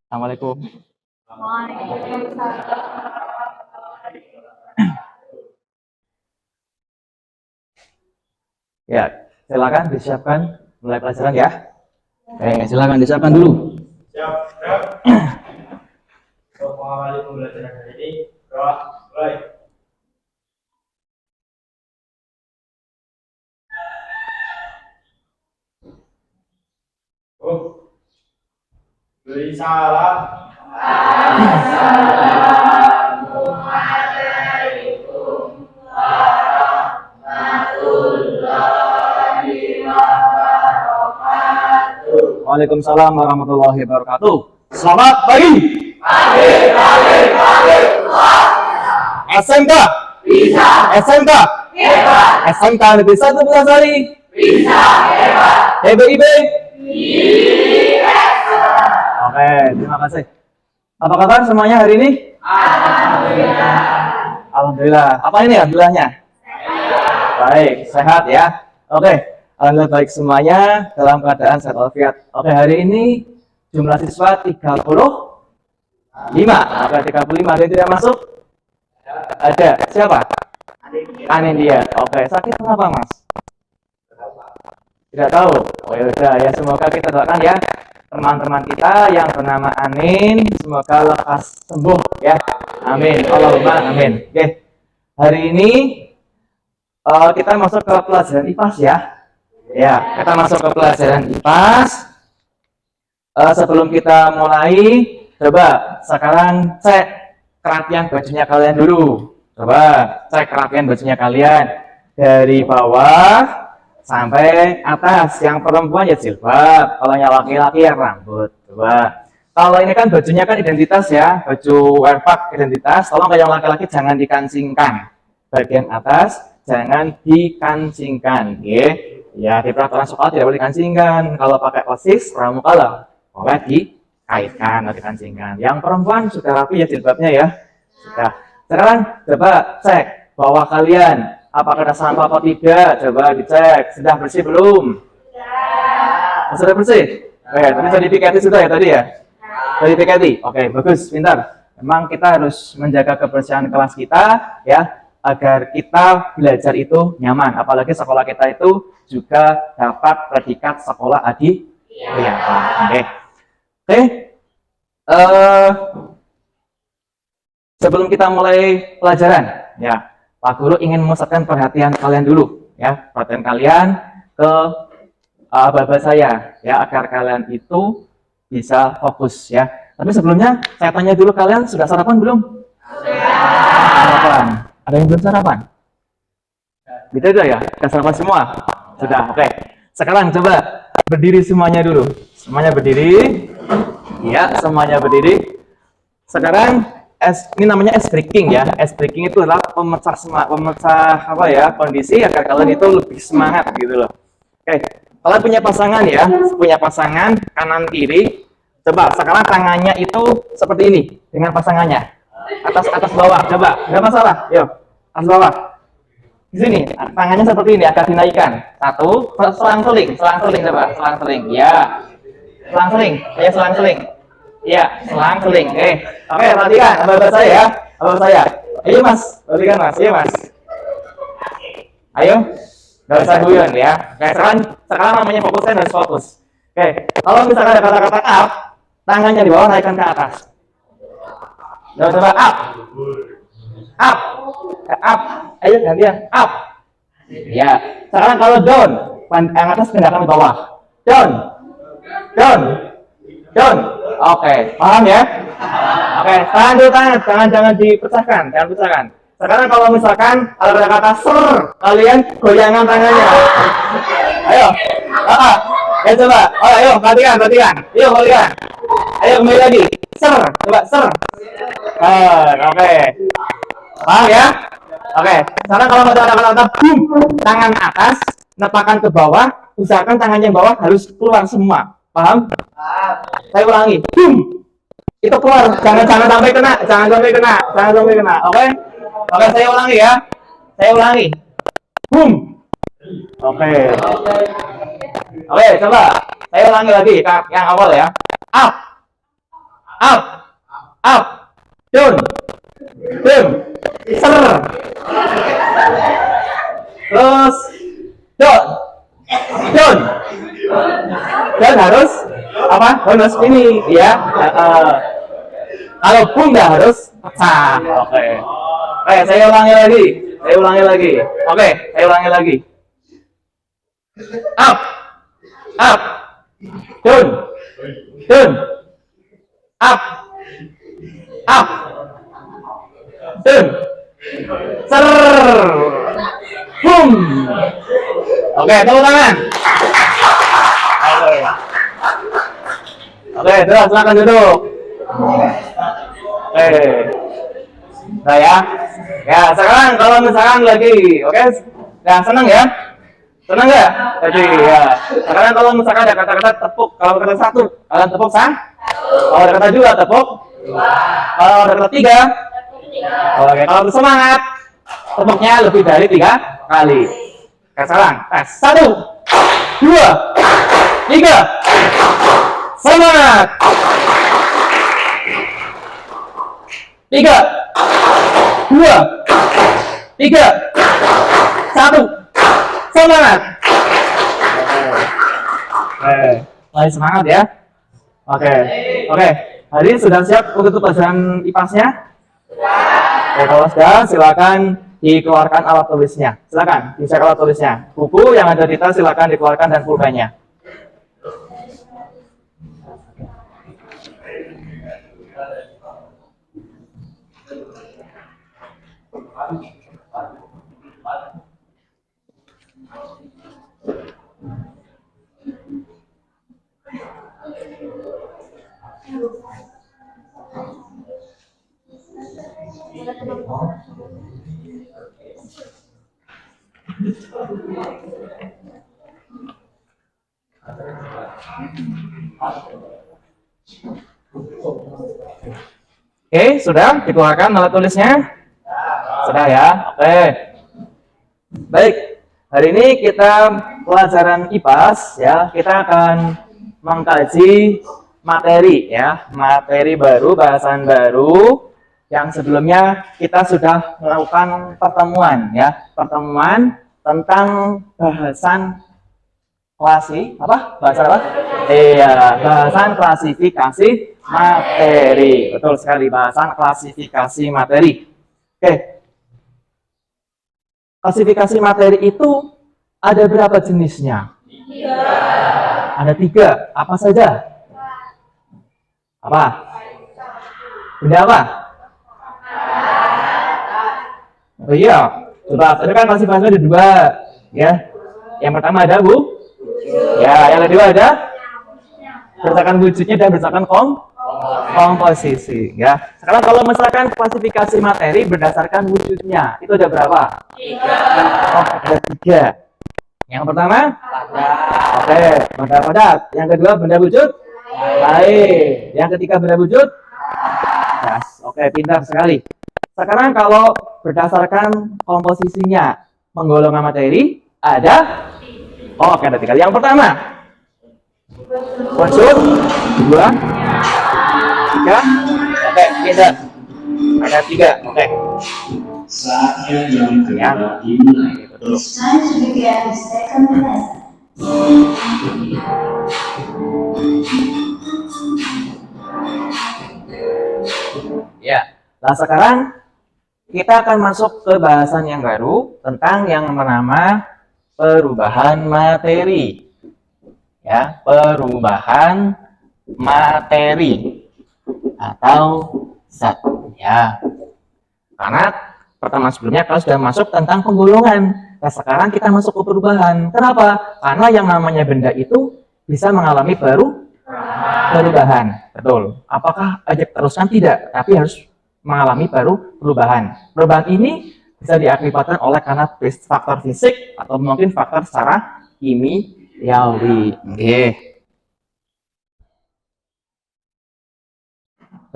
Assalamualaikum. Ya, silakan disiapkan mulai pelajaran ya. Silakan disiapkan dulu. Siap, siap. Untuk mengawali pembelajaran hari ini, doa mulai. Beri salam. Assalamualaikum warahmatullahi wabarakatuh. Waalaikumsalam warahmatullahi wabarakatuh. Selamat pagi. Pagi. SMK Bisa. SMK Hebat. SMK Negeri 1 Pulasari. Bisa. Hebat. PBIB. Oke, terima kasih. Apa kabar semuanya hari ini? Alhamdulillah. Alhamdulillah. Apa ini alhamdulillahnya? Baik, sehat ya. Oke, alhamdulillah baik semuanya dalam keadaan sehat walafiat. Oke, hari ini jumlah siswa 35. Oke, 35. Ada yang tidak masuk? Ada. Siapa? Anindya. Oke, sakit kenapa, Mas? Tidak tahu. Oh ya udah ya, semoga kita doakan ya teman-teman kita yang bernama Anin, semoga lekas sembuh ya. Amin. Allahumma amin. Oke. Hari ini kita masuk ke pelajaran IPAS ya. Ya, kita masuk ke pelajaran IPAS. Sebelum kita mulai, coba sekarang cek kerapian bajunya kalian dulu. Coba cek kerapian bajunya kalian dari bawah sampai atas. Yang perempuan ya jilbab, kalau yang laki-laki ya rambut. Coba. Kalau ini kan bajunya kan identitas ya, baju werpak identitas. Tolong kalau yang laki-laki jangan dikancingkan. Bagian atas jangan dikancingkan, ya di peraturan sekolah tidak boleh dikancingkan. Kalau pakai OSIS pramuka boleh dikaitkan atau dikancingkan. Yang perempuan sudah rapi ya jilbabnya ya. Sudah. Sekarang coba cek bawah kalian, apakah ada sampah atau tidak? Coba dicek. Sudah bersih belum? Sudah bersih? Oke, tadi sudah dipikati sudah ya tadi ya? Sudah dipikati? Oke, bagus, pintar. Memang kita harus menjaga kebersihan kelas kita ya, agar kita belajar itu nyaman. Apalagi sekolah kita itu juga dapat predikat sekolah adiwiyata. Oke. Sebelum kita mulai pelajaran, ya, Pak Guru ingin memusatkan perhatian kalian dulu, ya, perhatian kalian ke bapak saya, ya, agar kalian itu bisa fokus, ya. Tapi sebelumnya saya tanya dulu, kalian sudah sarapan belum? Sarapan. Ada yang belum sarapan? Tidak ada ya? Sudah sarapan semua? Sudah, oke. Sekarang coba berdiri semuanya dulu. Semuanya berdiri. Ya, semuanya berdiri. Sekarang ini namanya ice breaking ya. Ice breaking itu adalah pemecah apa ya, kondisi agar kalian itu lebih semangat gitu loh. Oke, kalian punya pasangan ya, punya pasangan kanan kiri. Coba sekarang tangannya itu seperti ini dengan pasangannya. Atas bawah, coba, nggak masalah. Yuk, atas bawah. Di sini tangannya seperti ini, agak dinaikkan. Satu, selang-seling coba, selang-seling. Ya, selang-seling, ya selang-seling. Iya, selang-seling. Oke, perhatikan abang saya ya. Abang saya. Ayo Mas, perhatikan Mas. Iya Mas. Ayo. Gak usah guyon ya. Oke, sekarang namanya fokusnya harus fokus. Oke, kalau misalkan ada kata-kata up, tangannya di bawah naikkan ke atas. Coba up. Up. Up. Ayo gantian. Up. Ya. Sekarang kalau down, yang atas pindahkan ke bawah. Down. Down. Down. Oke, paham ya? Oke, tahan dulu tangan, jangan dipecahkan, jangan pecahkan. Sekarang kalau misalkan ada kata ser, kalian goyangan tangannya. Ayo, ya coba. Oh, ayo, perhatikan. Ayo, perhatikan. Ayo kembali lagi. Ser, coba ser. Oke. Paham ya? Oke. Sekarang kalau ada kata boom, tangan atas, nepakkan ke bawah, usahakan tangannya bawah harus keluar semua. Paham? Saya ulangi. Boom. Itu keluar, jangan sampai kena. Oke? Oke, saya ulangi ya. Boom. Oke, coba. Saya ulangi lagi yang awal ya. Up. up, up, down, down, ser, terus down, down, dan harus apa? Bonus ini, ya. Kalau bunda harus pecah. Oke. Oke, saya ulangi lagi. Oke, saya ulangi lagi. Up, up, down, down, up, up, down, ser, boom. Oke, tepuk tangan. Oke, terus silakan duduk. Oke. Nah ya. Ya, sekarang kalau misalkan lagi, oke. Nah, senang ya? Senang nggak? Jadi ya. Sekarang kalau misalkan ada kata-kata tepuk, kalau kata satu, kalian tepuk sah? Kalau ada kata dua, tepuk? Kalau ada kata tiga? Oke, kalau bersemangat, tepuknya lebih dari 3 kali. Oke, sekarang tes 1, 2, 3. Semangat. 3, 2, 3, 1. Semangat. Mulai semangat ya. Oke. Hari ini sudah siap untuk pelajaran IPAS-nya? Oke, kalau sudah, silakan dikeluarkan alat tulisnya. Silakan dicek alat tulisnya. Buku yang ada di tas silakan dikeluarkan dan pulpennya. Oke, sudah dikeluarkan alat tulisnya? Sudah ya? Oke. Baik, hari ini kita pelajaran IPAS ya, kita akan mengkaji materi ya, materi baru, bahasan baru yang sebelumnya kita sudah melakukan pertemuan ya, pertemuan tentang bahasan bahasan klasifikasi materi. Betul sekali, bahasan klasifikasi materi. Oke. Klasifikasi materi itu ada berapa jenisnya? 3. Ada 3. Apa saja? Apa? Benda apa? Oh iya, coba tadi kan klasifikasi ada 2 ya. Yang pertama ada ya, yang kedua ada berdasarkan wujudnya dan berdasarkan komposisi ya. Sekarang kalau misalkan klasifikasi materi berdasarkan wujudnya, itu ada berapa? 3. Oh, ada 3. Yang pertama oke, benda padat. Yang kedua benda wujud lain. Yang ketiga benda wujud gas. Oke, pintar sekali. Sekarang kalau berdasarkan komposisinya menggolongkan materi ada oke, ada 3. Yang pertama wujud, 2, 3. Oke, pintar. Ada 3. Oke. Saatnya yang kedua dimulai. It's time to begin the second lesson. Ya. Nah, sekarang kita akan masuk ke bahasan yang baru tentang yang bernama perubahan materi. Ya, perubahan materi atau zat ya. Karena pertemuan sebelumnya kalau sudah masuk tentang penggolongan. Nah, sekarang kita masuk ke perubahan. Kenapa? Karena yang namanya benda itu bisa mengalami perubahan. Betul. Apakah ajak teruskan? Tidak, tapi harus mengalami perubahan. Perubahan ini bisa diakibatkan oleh karena faktor fisik atau mungkin faktor secara kimiawi.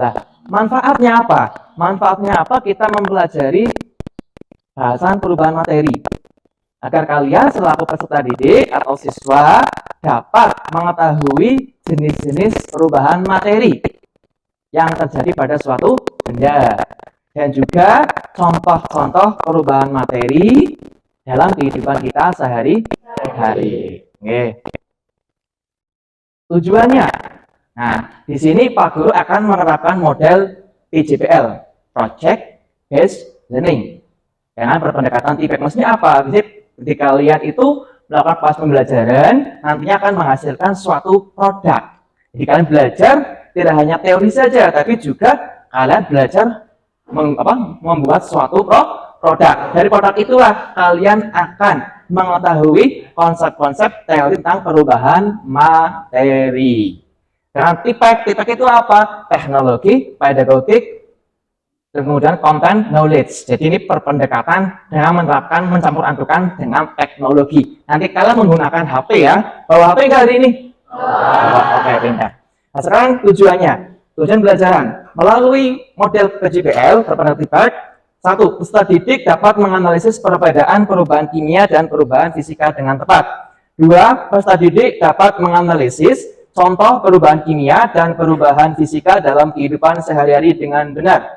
Nah, manfaatnya apa? Manfaatnya apa kita mempelajari bahasan perubahan materi? Agar kalian selaku peserta didik atau siswa dapat mengetahui jenis-jenis perubahan materi. yang terjadi pada suatu benda, dan juga contoh-contoh perubahan materi dalam kehidupan kita sehari-hari. Oke. Tujuannya, nah di sini Pak Guru akan menerapkan model PJBL, Project Based Learning, dengan berpendekatan TIPEK. Maksudnya apa? Jadi ketika kalian itu melakukan proses pembelajaran, nantinya akan menghasilkan suatu produk. Jadi kalian belajar tidak hanya teori saja, tapi juga kalian belajar membuat suatu produk. Dari produk itulah kalian akan mengetahui konsep-konsep teori tentang perubahan materi. Dengan TIPEK itu apa? Teknologi, pedagogik, kemudian content knowledge. Jadi ini perpendekatan dengan menerapkan mencampur adukan dengan teknologi. Nanti kalian menggunakan HP ya. Bawa HP nggak hari ini? Oke, pintar. Nah, sekarang tujuan belajaran melalui model PJBL berpendekatan TIPEK. 1. Peserta didik dapat menganalisis perbedaan perubahan kimia dan perubahan fisika dengan tepat. 2. Peserta didik dapat menganalisis contoh perubahan kimia dan perubahan fisika dalam kehidupan sehari-hari dengan benar.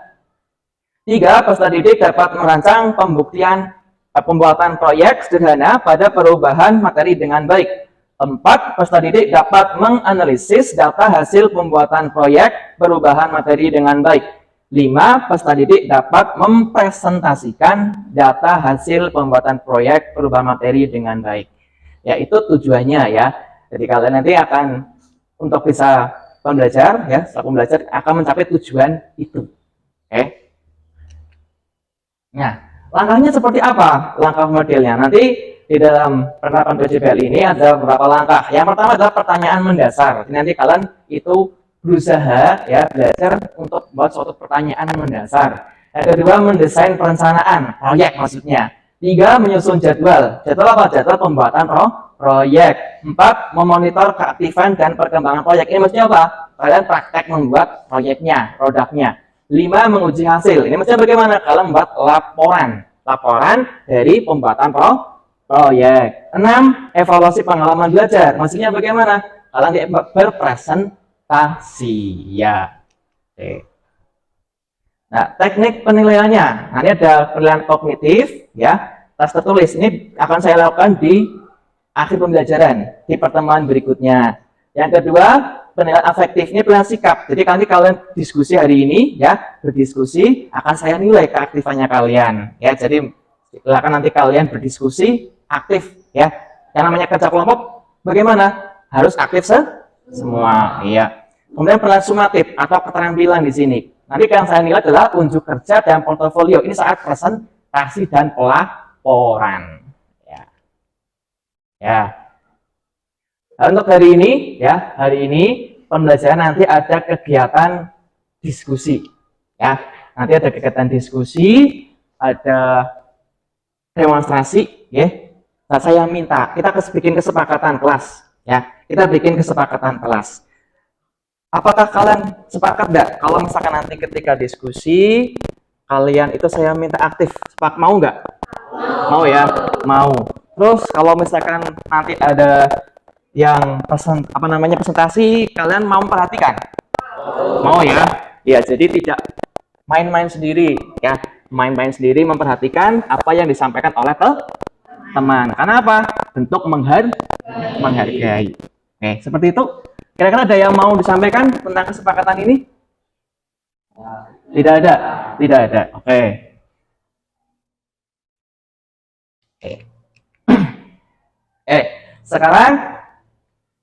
3. Peserta didik dapat merancang pembuatan proyek sederhana pada perubahan materi dengan baik. 4. Peserta didik dapat menganalisis data hasil pembuatan proyek perubahan materi dengan baik. 5. Peserta didik dapat mempresentasikan data hasil pembuatan proyek perubahan materi dengan baik. Ya, itu tujuannya ya. Jadi kalian nanti akan untuk bisa pembelajar ya, setelah pembelajar akan mencapai tujuan itu. Oke. Nah, langkahnya seperti apa? Langkah modelnya nanti di dalam penerapan PJBL ini ada beberapa langkah. Yang pertama adalah pertanyaan mendasar. Jadi nanti kalian itu berusaha ya belajar untuk membuat suatu pertanyaan mendasar. Yang kedua, mendesain perencanaan proyek maksudnya. 3. Menyusun jadwal. Jadwal apa? Jadwal pembuatan proyek. 4. Memonitor keaktifan dan perkembangan proyek. Ini maksudnya apa? Kalian praktek membuat proyeknya, produknya. 5. Menguji hasil. Ini maksudnya bagaimana? Kalian membuat laporan dari pembuatan proyek. 6. Evaluasi pengalaman belajar. Maksudnya bagaimana? Kalian berpresentasi ya. Oke. Nah, teknik penilaiannya. Nah, ini ada penilaian kognitif ya. Tes tertulis ini akan saya lakukan di akhir pembelajaran di pertemuan berikutnya. Yang kedua, penilaian afektif ini penilaian sikap. Jadi nanti kalian diskusi hari ini ya, berdiskusi akan saya nilai keaktifannya kalian ya. Jadi silakan nanti kalian berdiskusi aktif ya. Yang namanya kerja kelompok bagaimana? Harus aktif semua iya. Kemudian penilaian sumatif atau keterampilan di sini. Nanti yang saya nilai adalah unjuk kerja dan portofolio. Ini saat presentasi dan pelaporan. Ya. Ya. Nah, untuk hari ini ya, pembelajaran nanti ada kegiatan diskusi. Ya. Nanti ada kegiatan diskusi, ada demonstrasi ya. Nah, saya minta kita bikin kesepakatan kelas ya. Kita bikin kesepakatan kelas. Apakah kalian sepakat enggak kalau misalkan nanti ketika diskusi kalian itu saya minta aktif? Mau enggak? Mau ya? Mau. Terus kalau misalkan nanti ada yang presentasi kalian mau memperhatikan? Mau ya? Ya, jadi tidak main-main sendiri ya. Main-main sendiri memperhatikan apa yang disampaikan oleh teman. Karena apa? Bentuk menghargai. Oke, seperti itu. Kira-kira ada yang mau disampaikan tentang kesepakatan ini? Tidak ada? Tidak ada. Oke. Sekarang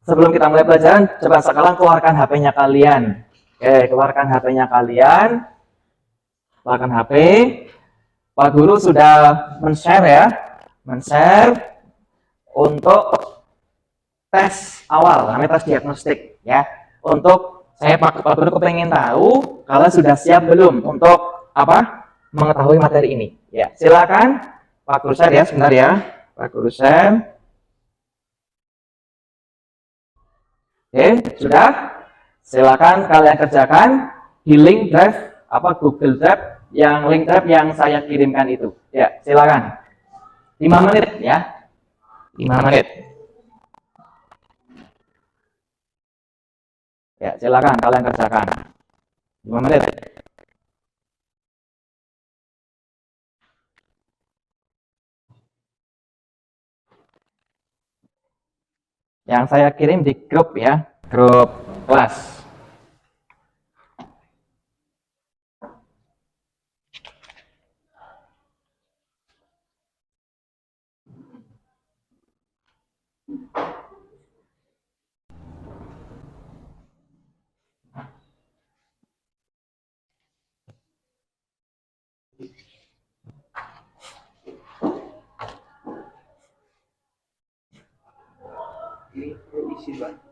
sebelum kita mulai pelajaran, coba sekarang keluarkan HP-nya kalian. Keluarkan HP-nya kalian. Keluarkan HP. Pak Guru sudah men-share ya. Men-share untuk tes awal, namanya tes diagnostik ya. Untuk saya Pak Guru pengen tahu kalian sudah siap belum untuk mengetahui materi ini. Ya, silakan Pak Guru share ya, sebentar ya. Pak Guru share. Oke, sudah. Silakan kalian kerjakan di link drive Google Drive link drive yang saya kirimkan itu. Ya, silakan. 5 menit ya. 5 menit. Ya, silakan kalian kerjakan. 5 menit. Yang saya kirim di grup ya, grup kelas.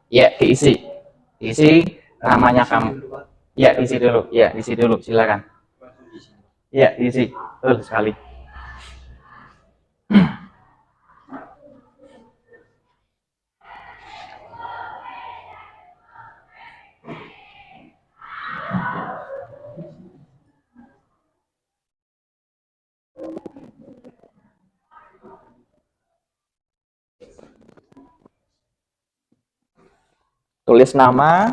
Ya, diisi. Diisi namanya kamu. Ya, diisi dulu. Ya, diisi dulu. Silakan. Ya, diisi. Betul sekali. Tulis nama,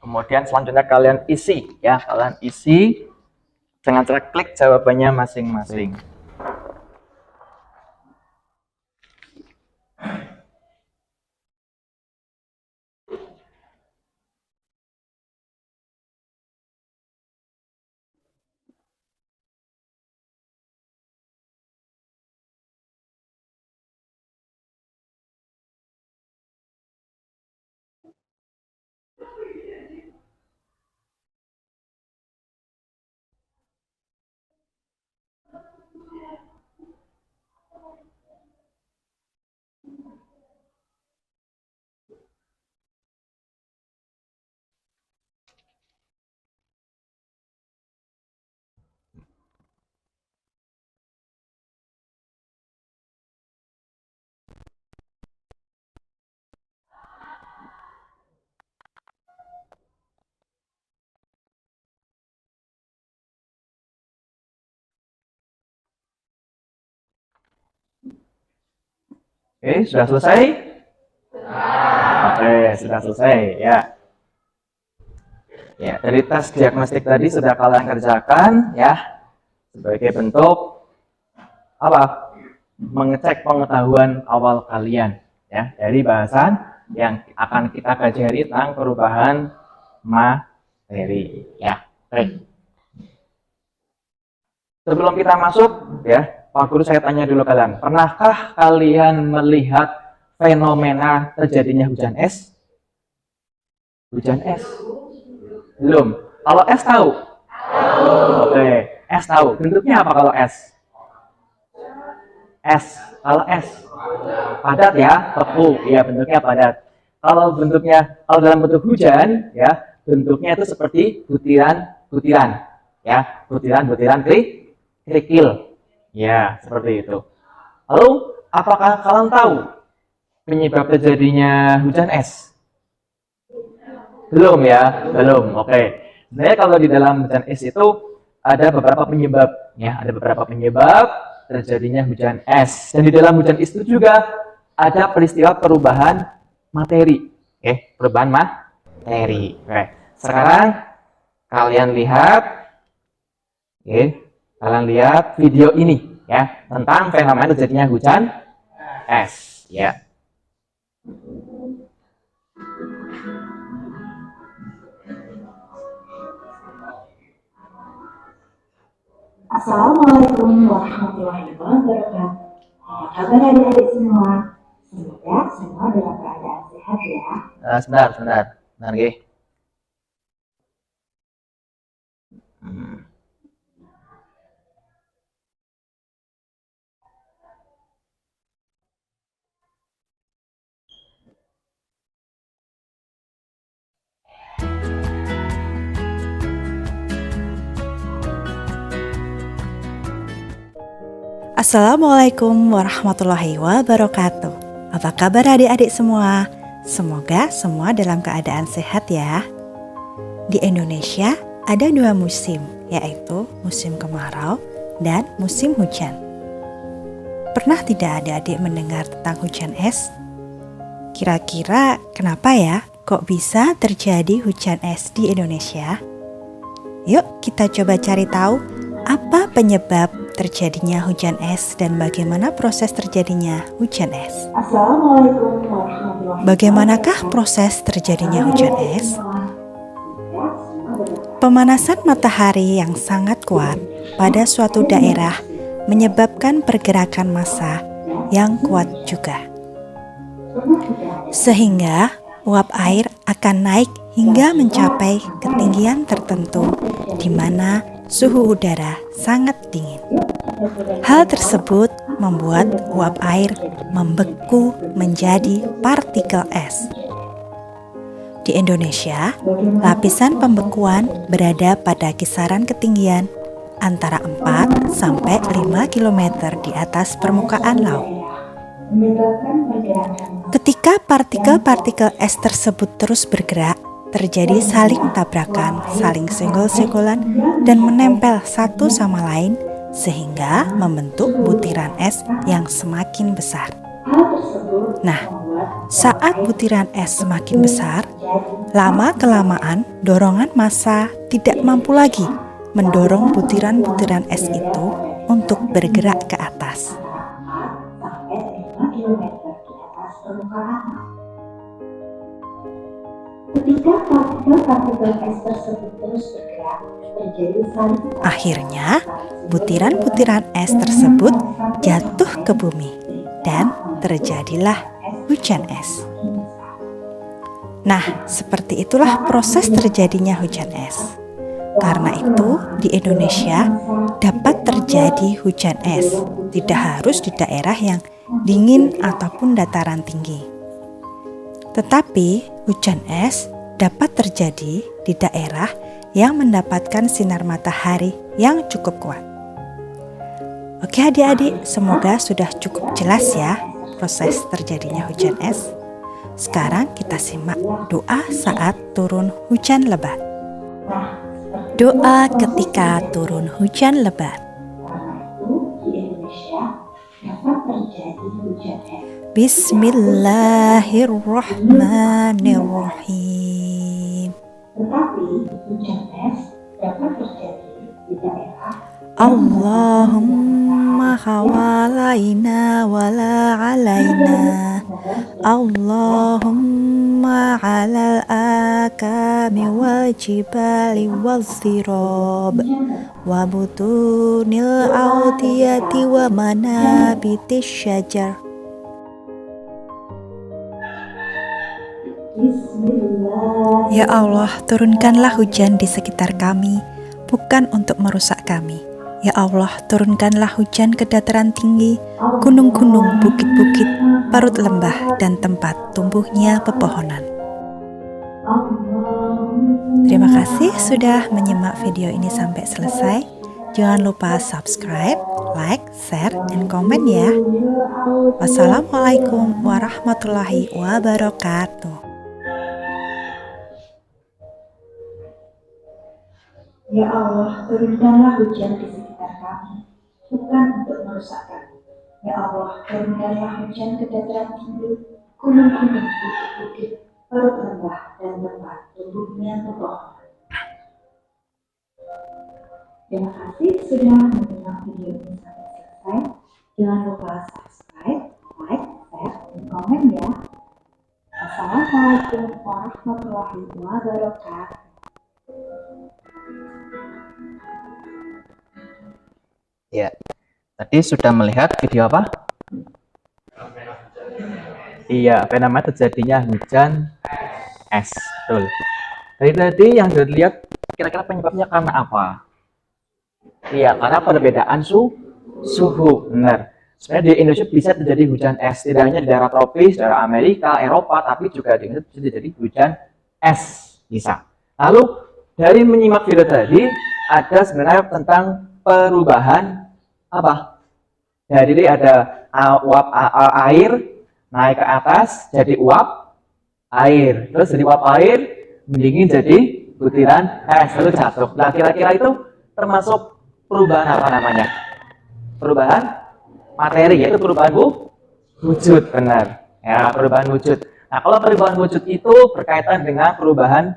kemudian selanjutnya kalian isi ya, kalian isi dengan cara klik jawabannya masing-masing. Oke, sudah selesai? Oke, sudah selesai ya. Ya, dari tes diagnostik tadi sudah kalian kerjakan ya, sebagai bentuk apa? Mengecek pengetahuan awal kalian ya dari bahasan yang akan kita pelajari tentang perubahan materi ya. Baik. Sebelum kita masuk ya, Pak Guru saya tanya dulu kalian, pernahkah kalian melihat fenomena terjadinya hujan es? Hujan es? Belum. Kalau es tahu? Oke, es tahu. Bentuknya apa kalau es? Es. Kalau es padat ya, beku. Iya, bentuknya padat. Kalau dalam bentuk hujan ya, bentuknya itu seperti butiran-butiran ya, butiran-butiran kerikil. Ya, seperti itu. Lalu, apakah kalian tahu penyebab terjadinya hujan es? Belum ya, belum. Oke. Sebenarnya kalau di dalam hujan es itu ada beberapa penyebab, ya, ada beberapa penyebab terjadinya hujan es. Dan di dalam hujan es itu juga ada peristiwa perubahan materi. Oke, perubahan materi. Oke. Sekarang kalian lihat, oke, kalian lihat video ini ya tentang fenomena terjadinya hujan es. Ya. Assalamualaikum warahmatullahi wabarakatuh. Apa kabar adik-adik semua? Semoga semua dalam keadaan sehat ya. Sebentar, Oke. Assalamualaikum warahmatullahi wabarakatuh. Apa kabar adik-adik semua? Semoga semua dalam keadaan sehat ya. Di Indonesia ada 2 musim, yaitu musim kemarau dan musim hujan. Pernah tidak adik-adik mendengar tentang hujan es? Kira-kira kenapa ya kok bisa terjadi hujan es di Indonesia? Yuk kita coba cari tahu apa penyebab terjadinya hujan es dan bagaimana proses terjadinya hujan es. Assalamualaikum warahmatullahi Bagaimanakah proses terjadinya hujan es? Pemanasan matahari yang sangat kuat pada suatu daerah menyebabkan pergerakan massa yang kuat juga. Sehingga uap air akan naik hingga mencapai ketinggian tertentu di mana suhu udara sangat dingin. Hal tersebut membuat uap air membeku menjadi partikel es. Di Indonesia, lapisan pembekuan berada pada kisaran ketinggian antara 4 sampai 5 km di atas permukaan laut. Ketika partikel-partikel es tersebut terus bergerak, terjadi saling tabrakan, saling senggol-senggolan, dan menempel satu sama lain sehingga membentuk butiran es yang semakin besar. Nah, saat butiran es semakin besar, lama-kelamaan dorongan massa tidak mampu lagi mendorong butiran-butiran es itu untuk bergerak ke atas. Ketika partikel-partikel es tersebut terus bergerak, terjadi saling Akhirnya, butiran-butiran es tersebut jatuh ke bumi dan terjadilah hujan es. Nah, seperti itulah proses terjadinya hujan es. Karena itu, di Indonesia dapat terjadi hujan es, tidak harus di daerah yang dingin ataupun dataran tinggi. Tetapi, hujan es dapat terjadi di daerah yang mendapatkan sinar matahari yang cukup kuat. Oke adik-adik, semoga sudah cukup jelas ya proses terjadinya hujan es. Sekarang kita simak doa saat turun hujan lebat. Doa ketika turun hujan lebat. di Indonesia dapat terjadi hujan es. Bismillahirrahmanirrahim. Tetapi hujan es dapat terjadi di daerah Allahumma hawalaina wala alaina. Allahumma alal akami wal jibali wal zirab wa butunil audiyati wa manabitis syajar. Bismillah. Ya Allah, turunkanlah hujan di sekitar kami, bukan untuk merusak kami. Ya Allah, turunkanlah hujan ke dataran tinggi, gunung-gunung, bukit-bukit, parut lembah, dan tempat tumbuhnya pepohonan. Terima kasih sudah menyimak video ini sampai selesai. Jangan lupa subscribe, like, share, dan komen ya. Wassalamualaikum warahmatullahi wabarakatuh. Ya Allah, turunkanlah hujan di sekitar kami, bukan untuk merusak kami. Ya Allah, turunkanlah hujan ke dataran tinggi, gunung-gunung, bukit-bukit, parut lembah, dan tempat tumbuhnya pepohonan. Terima kasih sudah menonton video ini sampai selesai. Jangan lupa subscribe, like, share, dan komen ya. Assalamualaikum warahmatullahi wabarakatuh. Ya, tadi sudah melihat video apa? Iya, fenomena terjadinya hujan es. Betul. Tadi yang dilihat kira-kira penyebabnya karena apa? Iya, karena perbedaan suhu. Benar. Sebenarnya di Indonesia bisa terjadi hujan es, tidak hanya di daerah tropis, daerah Amerika, Eropa, tapi juga di Indonesia bisa terjadi hujan es. Bisa. Lalu dari menyimak video tadi, ada sebenarnya tentang perubahan apa? Jadi ada uap air naik ke atas jadi uap air, terus dari uap air mendingin jadi butiran es lalu jatuh. Nah, kira-kira itu termasuk perubahan apa namanya? Perubahan materi, yaitu perubahan wujud, benar. Ya, perubahan wujud. Nah, kalau perubahan wujud itu berkaitan dengan perubahan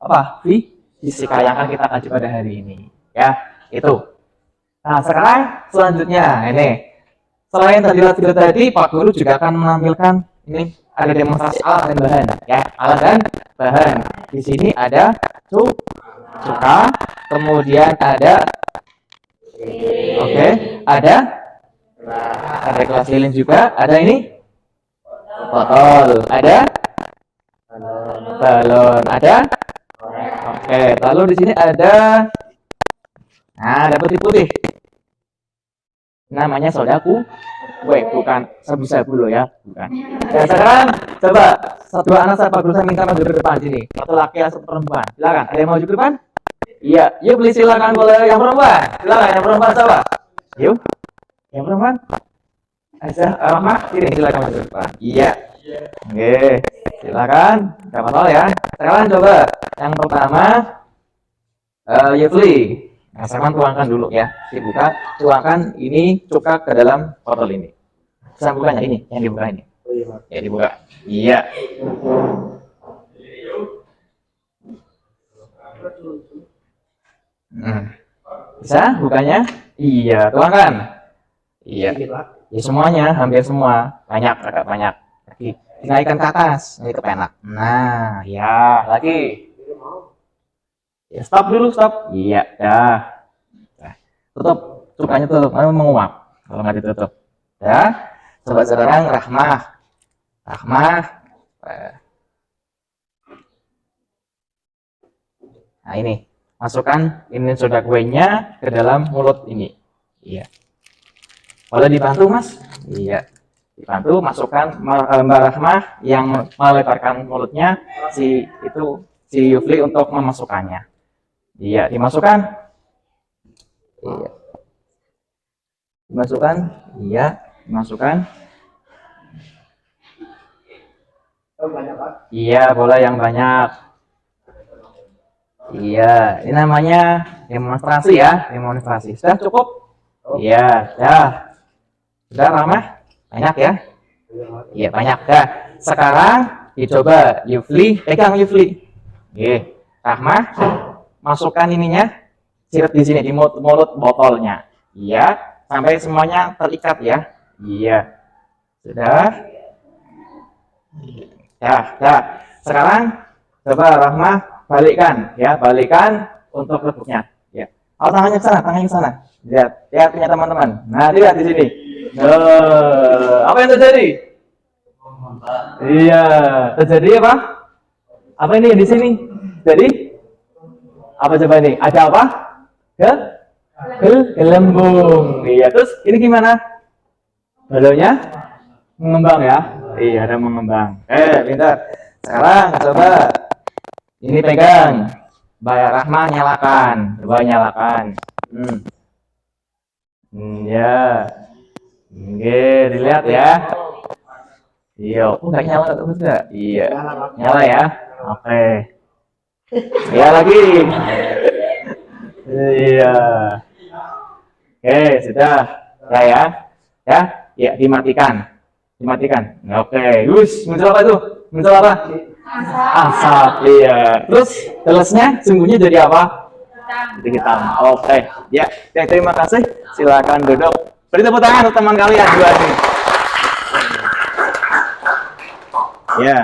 apa? fisika yang akan kita kaji pada hari ini. Ya, itu. Nah, sekarang selanjutnya ini. Selain tadi video tadi, Pak Guru juga akan menampilkan ini ada demonstrasi alat dan bahan. Ya, alat dan bahan. Di sini ada cuka, kemudian ada ada gelas lilin juga, ada ini botol, ada balon, ada lalu di sini ada ada putih-putih, namanya soda bukan sabu-sabu loh ya, bukan. Dan sekarang coba dua anak saya berusaha minta maju ke depan sini, satu laki satu perempuan, silakan. Ada yang mau maju ke depan? Iya, yuk beli silakan, boleh yang perempuan, silakan yang perempuan coba, yuk yang perempuan. Rahmah, sini silakan maju ke depan. Iya, oke, silakan, nggak masalah ya. Sekarang coba yang pertama, Yufli. Nah, saya tuangkan dulu ya, dibuka, tuangkan ini cuka ke dalam botol ini. Saya bukanya ini, yang dibuka ini. Ya dibuka. Iya. Bisa bukanya? Iya, tuangkan. Iya. Ya semuanya, hampir semua. Banyak, agak banyak. Lagi. Dinaikkan ke atas, ini kepenak. Nah, ya, lagi. Ya, stop dulu, stop. Iya, dah. Tutup, cukanya tutup, karena menguap. Kalau nggak ditutup, ya. Coba sekarang Rahmah. Nah ini, masukkan ini soda kuenya ke dalam mulut ini. Iya. Boleh dibantu Mas? Iya. Dibantu, masukkan Mbak Rahmah yang melebarkan mulutnya si Yufli untuk memasukkannya. Iya, dimasukkan. Iya. Dimasukkan. Iya, dimasukkan. Iya, boleh yang banyak. Iya, ini namanya demonstrasi ya, demonstrasi. Sudah cukup? Iya, dah. Sudah Rahmah? Banyak ya? Iya, banyak. Dah. Sekarang dicoba Yufli, pegang Yufli. Oke, Rahmah, masukkan ininya, sirup di sini di mulut botolnya. Iya, sampai semuanya terikat ya. Iya. Sudah. Ya. Sekarang coba Rahmah balikkan ya, balikkan untuk rebuknya. Ya. Oh, tangannya ke sana, tangannya ke sana. Lihat punya teman-teman. Nah, lihat di sini. Apa yang terjadi? Iya, terjadi apa? Apa ini di sini? Jadi apa coba ini? Ada apa? Gelembung. Iya, terus ini gimana? Balonnya mengembang ya? Iya, ada mengembang. Pintar. Sekarang coba ini pegang. Mbak Rahmah nyalakan. Coba nyalakan. Ya. Oke, dilihat ya. Iya, nggak nyala terus nggak? Iya, nyala ya. Oke. Ya lagi. Iya. Oke, sudah. Ya, dimatikan. Oke, muncul apa tuh? Muncul apa? Asap. Iya. Terus telesnya sungguhnya jadi apa? Jadi hitam. Oke. Ya, terima kasih. Silakan duduk. Beri tepuk tangan untuk teman kalian dua nih. Ya.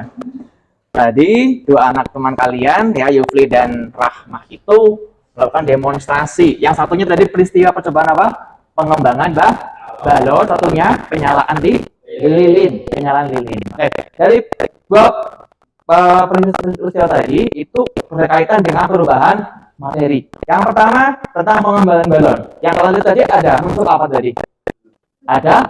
Tadi dua anak teman kalian ya, Yufli dan Rahmah itu melakukan demonstrasi. Yang satunya tadi peristiwa percobaan apa? Pengembangan balon, satunya penyalaan lilin. Dari dua peristiwa tadi itu berkaitan dengan perubahan materi. Yang pertama tentang pengembangan balon. Yang lanjut tadi ada muncul apa tadi? Ada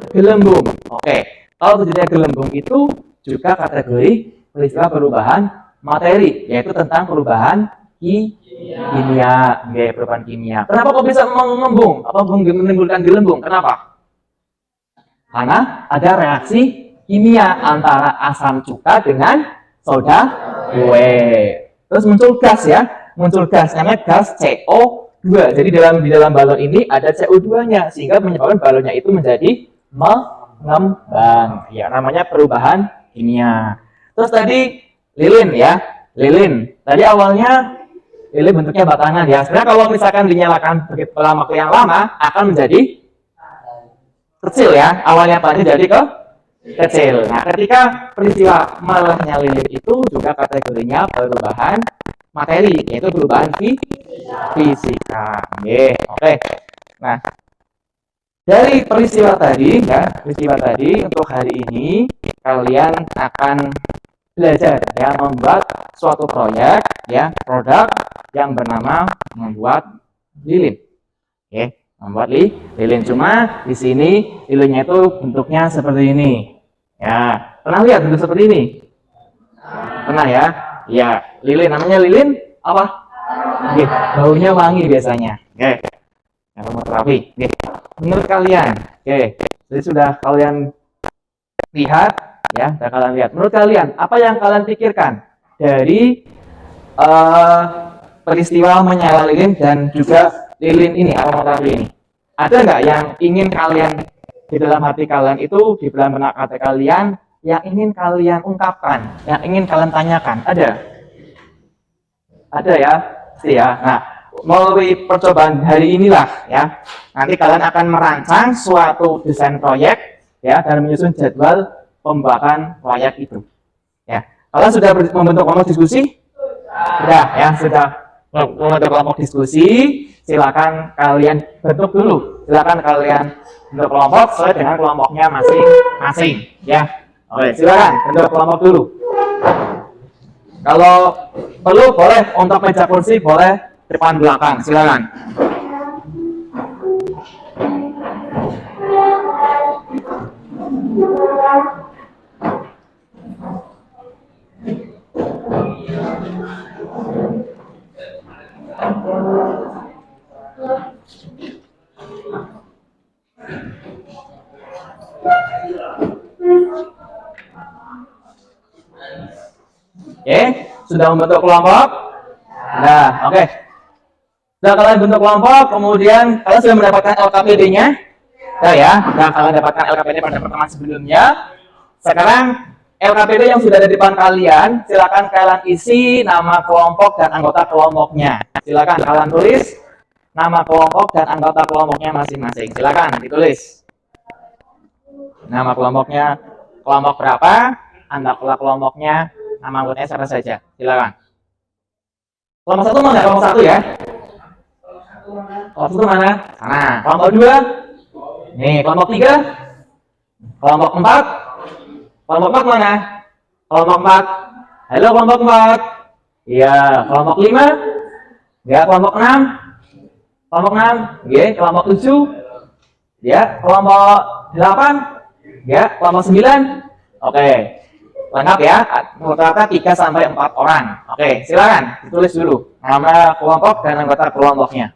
gelembung. Oke. Kalau terjadinya gelembung itu juga kategori peristiwa perubahan materi, yaitu tentang perubahan kimia. Perubahan kimia. Kenapa kok bisa mengembung? Apa menimbulkan gelembung? Kenapa? Karena ada reaksi kimia antara asam cuka dengan soda kue. Terus muncul gas ya, namanya gas CO2. Jadi di dalam balon ini ada CO2-nya sehingga menyebabkan balonnya itu menjadi mengembang. Ya, namanya perubahan kimia. Terus tadi lilin ya, lilin. Tadi awalnya lilin bentuknya batangan ya. Sebenarnya kalau misalkan dinyalakan begitu lama waktu yang lama akan menjadi kecil ya. Awalnya padatnya jadi kecil. Nah, ketika peristiwa melelehnya lilin itu juga kategorinya perubahan materi, yaitu perubahan fisika. Oke. Nah, dari peristiwa tadi untuk hari ini kalian akan belajar ya membuat suatu proyek ya, produk yang bernama membuat lilin. Membuat lilin. Cuma di sini lilinnya itu bentuknya seperti ini. Ya, pernah lihat bentuk seperti ini? Pernah ya? Ya, lilin namanya lilin apa? Baunya wangi biasanya. Aromaterapi. Menurut kalian, jadi sudah kalian lihat ya, menurut kalian apa yang kalian pikirkan dari peristiwa menyala lilin dan juga lilin ini, aromaterapi ini? Ada nggak yang ingin kalian di dalam hati kalian itu, di dalam benak hati kalian yang ingin kalian ungkapkan, yang ingin kalian tanyakan? Ada ya, pasti ya. Nah, melalui percobaan hari inilah ya, nanti kalian akan merancang suatu desain proyek ya dan menyusun jadwal pembuatan proyek itu. Ya, kalian sudah membentuk kelompok diskusi? Sudah membentuk kelompok diskusi. Silakan kalian bentuk dulu. Silakan kalian bentuk kelompok sesuai dengan kelompoknya masing-masing. Ya, oke. Silakan bentuk kelompok dulu. Kalau perlu boleh untuk meja kursi, boleh depan belakang. Silakan. Sudah membentuk kelompok? Nah, oke. Sudah kalian bentuk kelompok, kemudian kalian sudah mendapatkan LKPD-nya? Kalian dapatkan LKPD pada pertemuan sebelumnya. Sekarang LKPD yang sudah ada di depan kalian, silakan kalian isi nama kelompok dan anggota kelompoknya. Silakan kalian tulis nama kelompok dan anggota kelompoknya masing-masing. Silakan ditulis. Nama kelompoknya, kelompok berapa, anggota kelompoknya, nama anggotanya siapa saja. Silakan. Kelompok satu mana? Kelompok satu ya. Kelompok satu mana? Sana. Kelompok dua. Nih, kelompok tiga. Kelompok empat. Kelompok empat mana? Kelompok empat. Halo, kelompok empat. Iya, kelompok lima. Ya, kelompok enam. Kelompok enam. Ya, kelompok tujuh. Ya, kelompok delapan. Ya, kelompok sembilan. Oke. Lengkap ya, rata-rata 3 sampai 4 orang. Oke, silakan ditulis dulu nama kelompok dan anggota kelompoknya.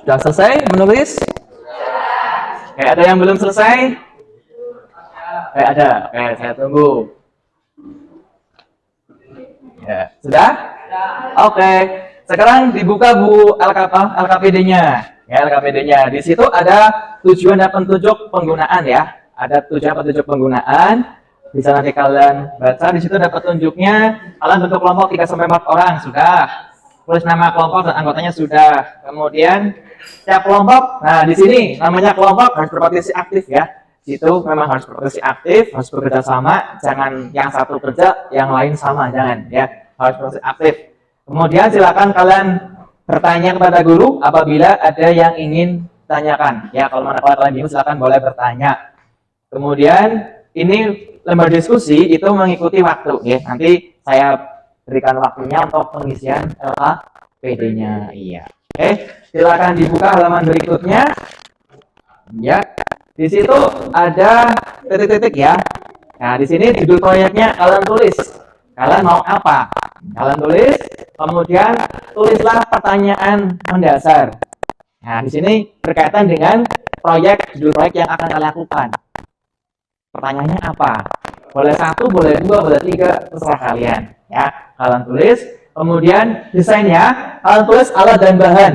Sudah selesai menulis? Ada yang belum selesai? Ada. Oke, saya tunggu. Ya, sudah? Oke. Sekarang dibuka Bu LKPD-nya. Ya, LKPD-nya. Di situ ada tujuan dan petunjuk penggunaan ya. Ada tujuan petunjuk penggunaan. Bisa nanti kalian baca. Di situ ada petunjuknya. Kalian bentuk kelompok 3 sampai 4 orang. Sudah. Tulis nama kelompok dan anggotanya sudah. Kemudian setiap kelompok. Nah, di sini namanya kelompok harus berpartisipasi aktif ya. Itu memang harus berpartisipasi aktif, harus bekerja sama. Jangan yang satu kerja, yang lain sama. Jangan ya. Harus berpartisipasi aktif. Kemudian silakan kalian bertanya kepada guru apabila ada yang ingin tanyakan. Ya, kalau manakala kalian bingung silakan boleh bertanya. Kemudian ini lembar diskusi itu mengikuti waktu. Ya, nanti saya berikan waktunya untuk pengisian LKPD-nya. Iya. Oke, silakan dibuka halaman berikutnya. Ya, di situ ada titik-titik ya. Nah, di sini judul proyeknya kalian tulis. Kalian mau apa? Kalian tulis, kemudian tulislah pertanyaan mendasar. Nah, di sini berkaitan dengan judul proyek yang akan kalian lakukan. Pertanyaannya apa? Boleh satu, boleh dua, boleh tiga, terserah kalian. Ya, kalian tulis. Kemudian desainnya, kalian tulis alat dan bahan.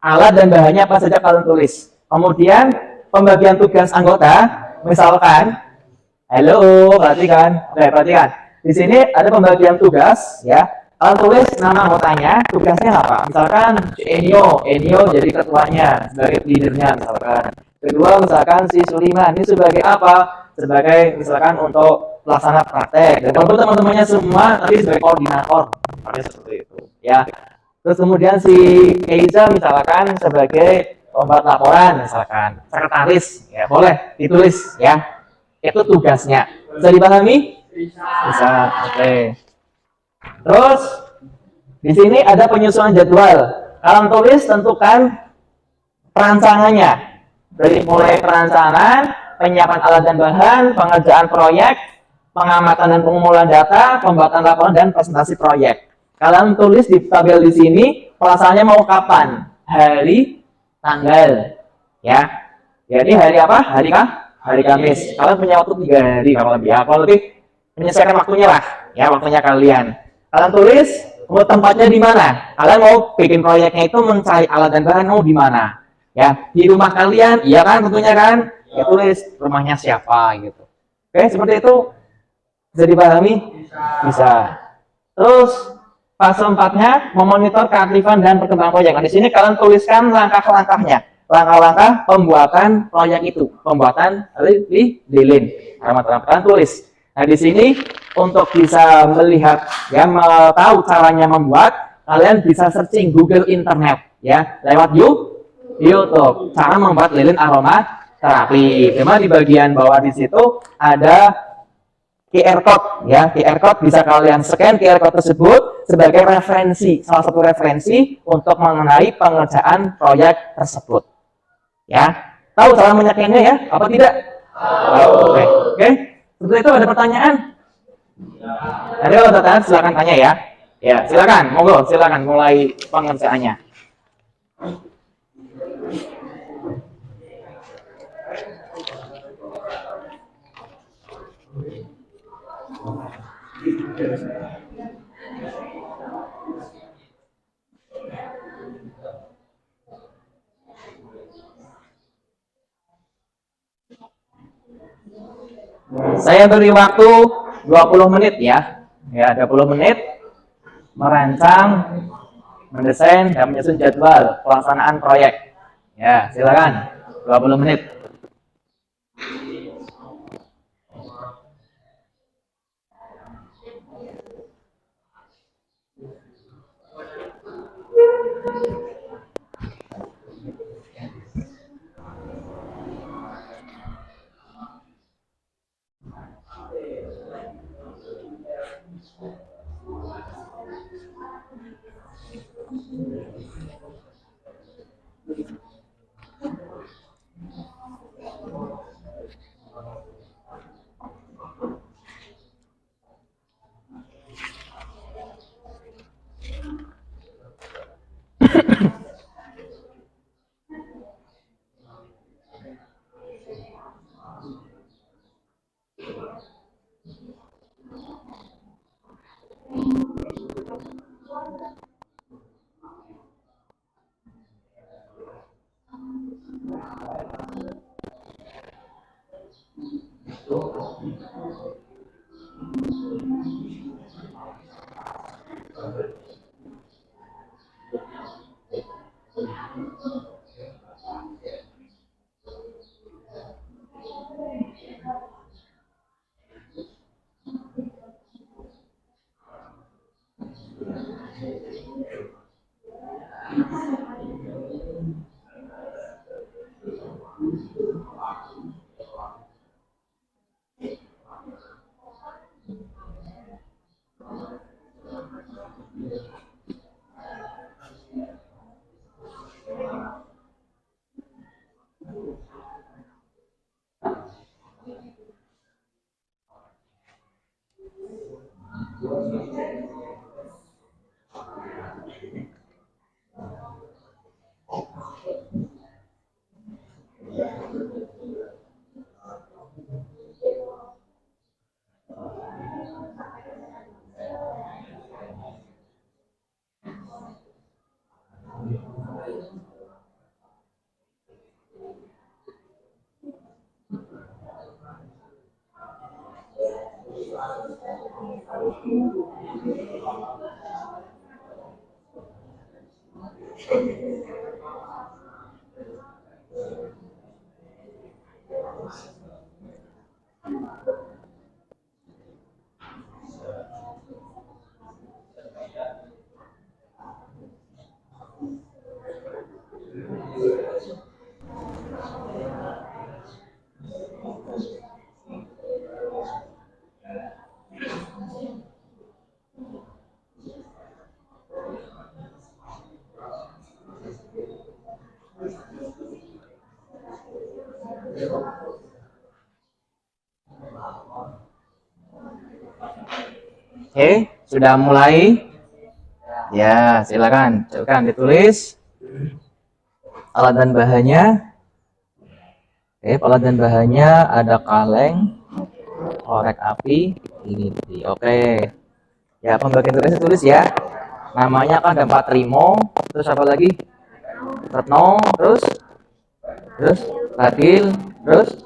Alat dan bahannya apa saja kalian tulis. Kemudian pembagian tugas anggota, misalkan, halo, perhatikan, oke, perhatikan. Di sini ada pembagian tugas, ya. Kalian tulis nama anggotanya, tugasnya apa? Misalkan Enio jadi ketuanya, sebagai leadernya, misalkan. Kedua, misalkan si Suliman, ini sebagai apa? Sebagai misalkan untuk pelaksana praktek. Dan kalau teman-temannya semua, tapi sebagai koordinator, seperti itu, ya. Terus kemudian si Keiza misalkan sebagai pembuat laporan, misalkan sekretaris, ya boleh ditulis, ya. Itu tugasnya. Bisa dipahami? Bisa. Oke. Terus di sini ada penyusunan jadwal. Kalian tulis tentukan perancangannya. Dari mulai perancangan, penyiapan alat dan bahan, pengerjaan proyek, pengamatan dan pengumpulan data, pembuatan laporan dan presentasi proyek. Kalian tulis di tabel di sini pelaksanaannya mau kapan? Hari, tanggal. Ya. Jadi hari apa? Hari Kamis. Kalian punya waktu 3 hari kalau lebih. Ya, kalau lebih menyesuaikan waktunya lah. Ya, waktunya kalian. Kalian tulis mau tempatnya di mana? Kalian mau bikin proyeknya itu mencari alat dan bahan mau di mana? Ya, di rumah kalian, iya kan tentunya kan? Ya tulis rumahnya siapa gitu. Oke, seperti itu bisa dipahami? Bisa. Terus fase 4-nya memonitor keaktifan dan perkembangan proyek. Nah, di sini kalian tuliskan langkah-langkahnya. Langkah-langkah pembuatan proyek itu, pembuatan lilin. Kalian tulis. Nah, di sini untuk bisa melihat ya tahu caranya membuat, kalian bisa searching Google Internet ya lewat YouTube cara membuat lilin aroma terapi. Cuma di bagian bawah di situ ada QR code ya, QR code bisa kalian scan QR code tersebut sebagai referensi, salah satu referensi untuk mengenai pengerjaan proyek tersebut. Ya, tahu cara menyakinnya ya? Apa tidak? Oke. Oke. Setelah itu ada pertanyaan? Nanti kalau ada pertanyaan silakan tanya ya. Ya, silakan, monggo, silakan mulai pengerjaannya. Saya beri waktu 20 menit ya. Ya, 20 menit merancang, mendesain dan menyusun jadwal pelaksanaan proyek. Ya, silakan. 20 menit. Oke, sudah mulai? Ya, silakan. Coba ditulis alat dan bahannya. Oke, alat dan bahannya ada kaleng, korek api, ini. Oke. Ya, pembagian tulisnya tulis ya. Namanya kan ada 4 Rimo, terus apa lagi? Retno, terus Fadil, terus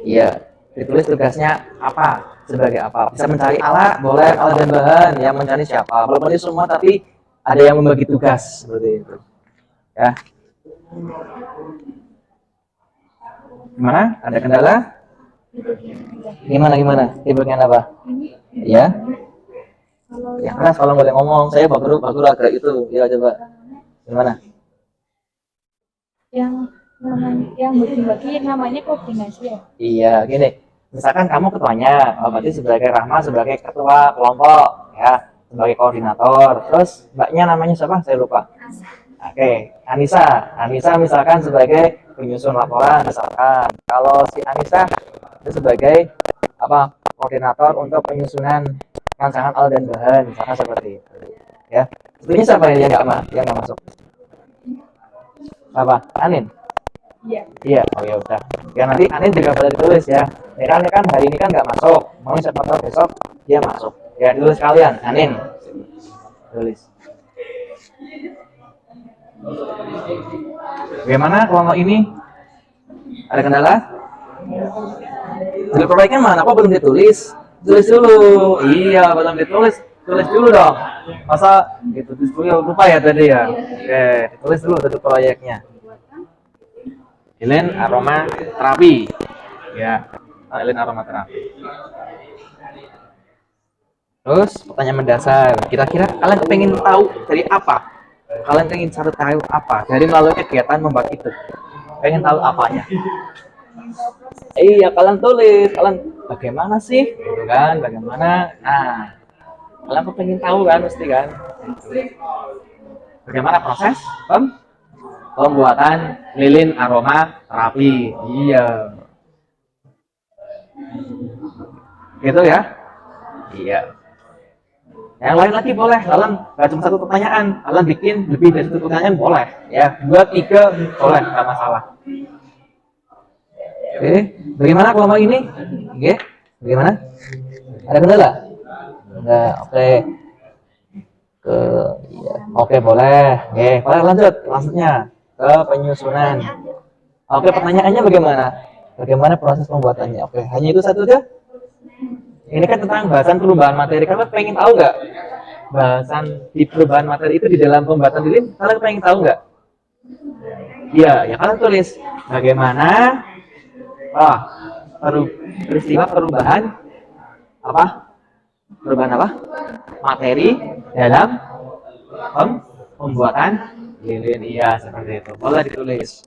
iya, ditulis tugasnya apa, sebagai apa. Bisa mencari alat, boleh, alat dan bahan, yang mencari siapa. Walaupun ini semua tapi ada yang membagi tugas seperti itu. Ya. Gimana? Ada kendala? Gimana? Di bagian apa? Ya. Ya keras kalau boleh ngomong. Saya baru agak itu. Ya coba. Gimana? Yang bagi-bagi namanya koordinasi ya? Iya, gini. Misalkan kamu ketuanya, berarti sebagai Rahma sebagai ketua kelompok, ya, sebagai koordinator. Terus mbaknya namanya siapa? Saya lupa. Oke, Anissa misalkan sebagai penyusun laporan misalkan. Kalau si Anissa itu sebagai apa? Koordinator untuk penyusunan rancangan alat dan bahan, misalkan seperti itu. Ya, sebenarnya siapa yang nggak masuk? Apa? Anin? Iya. Oh ya udah. Ya nanti Anin juga boleh ditulis ya. Ya kan hari ini kan nggak masuk. Mau siapa tahu besok dia masuk. Ya ditulis kalian. Anin. Tulis. Bagaimana kelompok ini? Ada kendala? Hasil proyeknya mana? Kok belum ditulis? Tulis dulu. Iya, belum ditulis. Tulis dulu dong. Masa gitu tulis dulu lupa ya tadi ya? Oke, tulis dulu hasil proyeknya. Lilin aroma terapi. Ya, lilin aroma terapi. Terus pertanyaan mendasar. Kira-kira kalian pengen tahu dari apa? Kalian pengen cari tahu apa dari melalui kegiatan membuat itu? Pengen tahu apanya? Iya, kalian tulis. Kalian bagaimana sih? Gitu kan? Bagaimana? Nah, kalian kok pengen tahu kan, mesti kan? Bagaimana proses pembuatan lilin aroma terapi? Iya. Gitu ya? Iya. Yang lain lagi boleh, kalian nggak cuma satu pertanyaan, kalian bikin lebih dari satu pertanyaan boleh, ya 2, 3 boleh, nggak masalah. Oke, bagaimana kelompok ini? Oke, bagaimana? Ada kendala? Enggak, oke. Iya. Oke, boleh. Oke, boleh lanjutnya ke penyusunan. Oke, pertanyaannya bagaimana? Bagaimana proses pembuatannya? Oke, hanya itu satu aja. Ini kan tentang bahasan perubahan materi. Kalian pengen tahu nggak bahasan di perubahan materi itu di dalam pembuatan lilin? Kalian pengen tahu nggak? Iya, ya kalian tulis bagaimana peristiwa perubahan apa? Perubahan apa? Materi dalam pembuatan lilin. Iya, seperti itu. Boleh ditulis.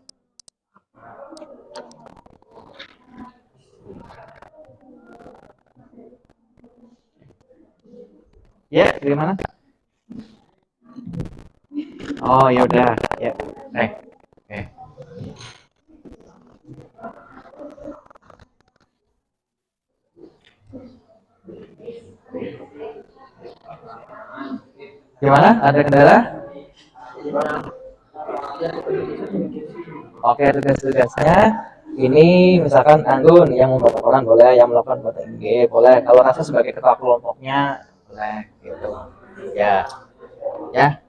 Ya, gimana? Oh, ya udah. Ya. Oke. Gimana? Ada kendala? Oke, tugas-tugasnya ini misalkan Anggun yang membuat laporan boleh, yang melakukan buat IG boleh. Kalau rasa sebagai ketua kelompoknya boleh gitu. Ya. Ya.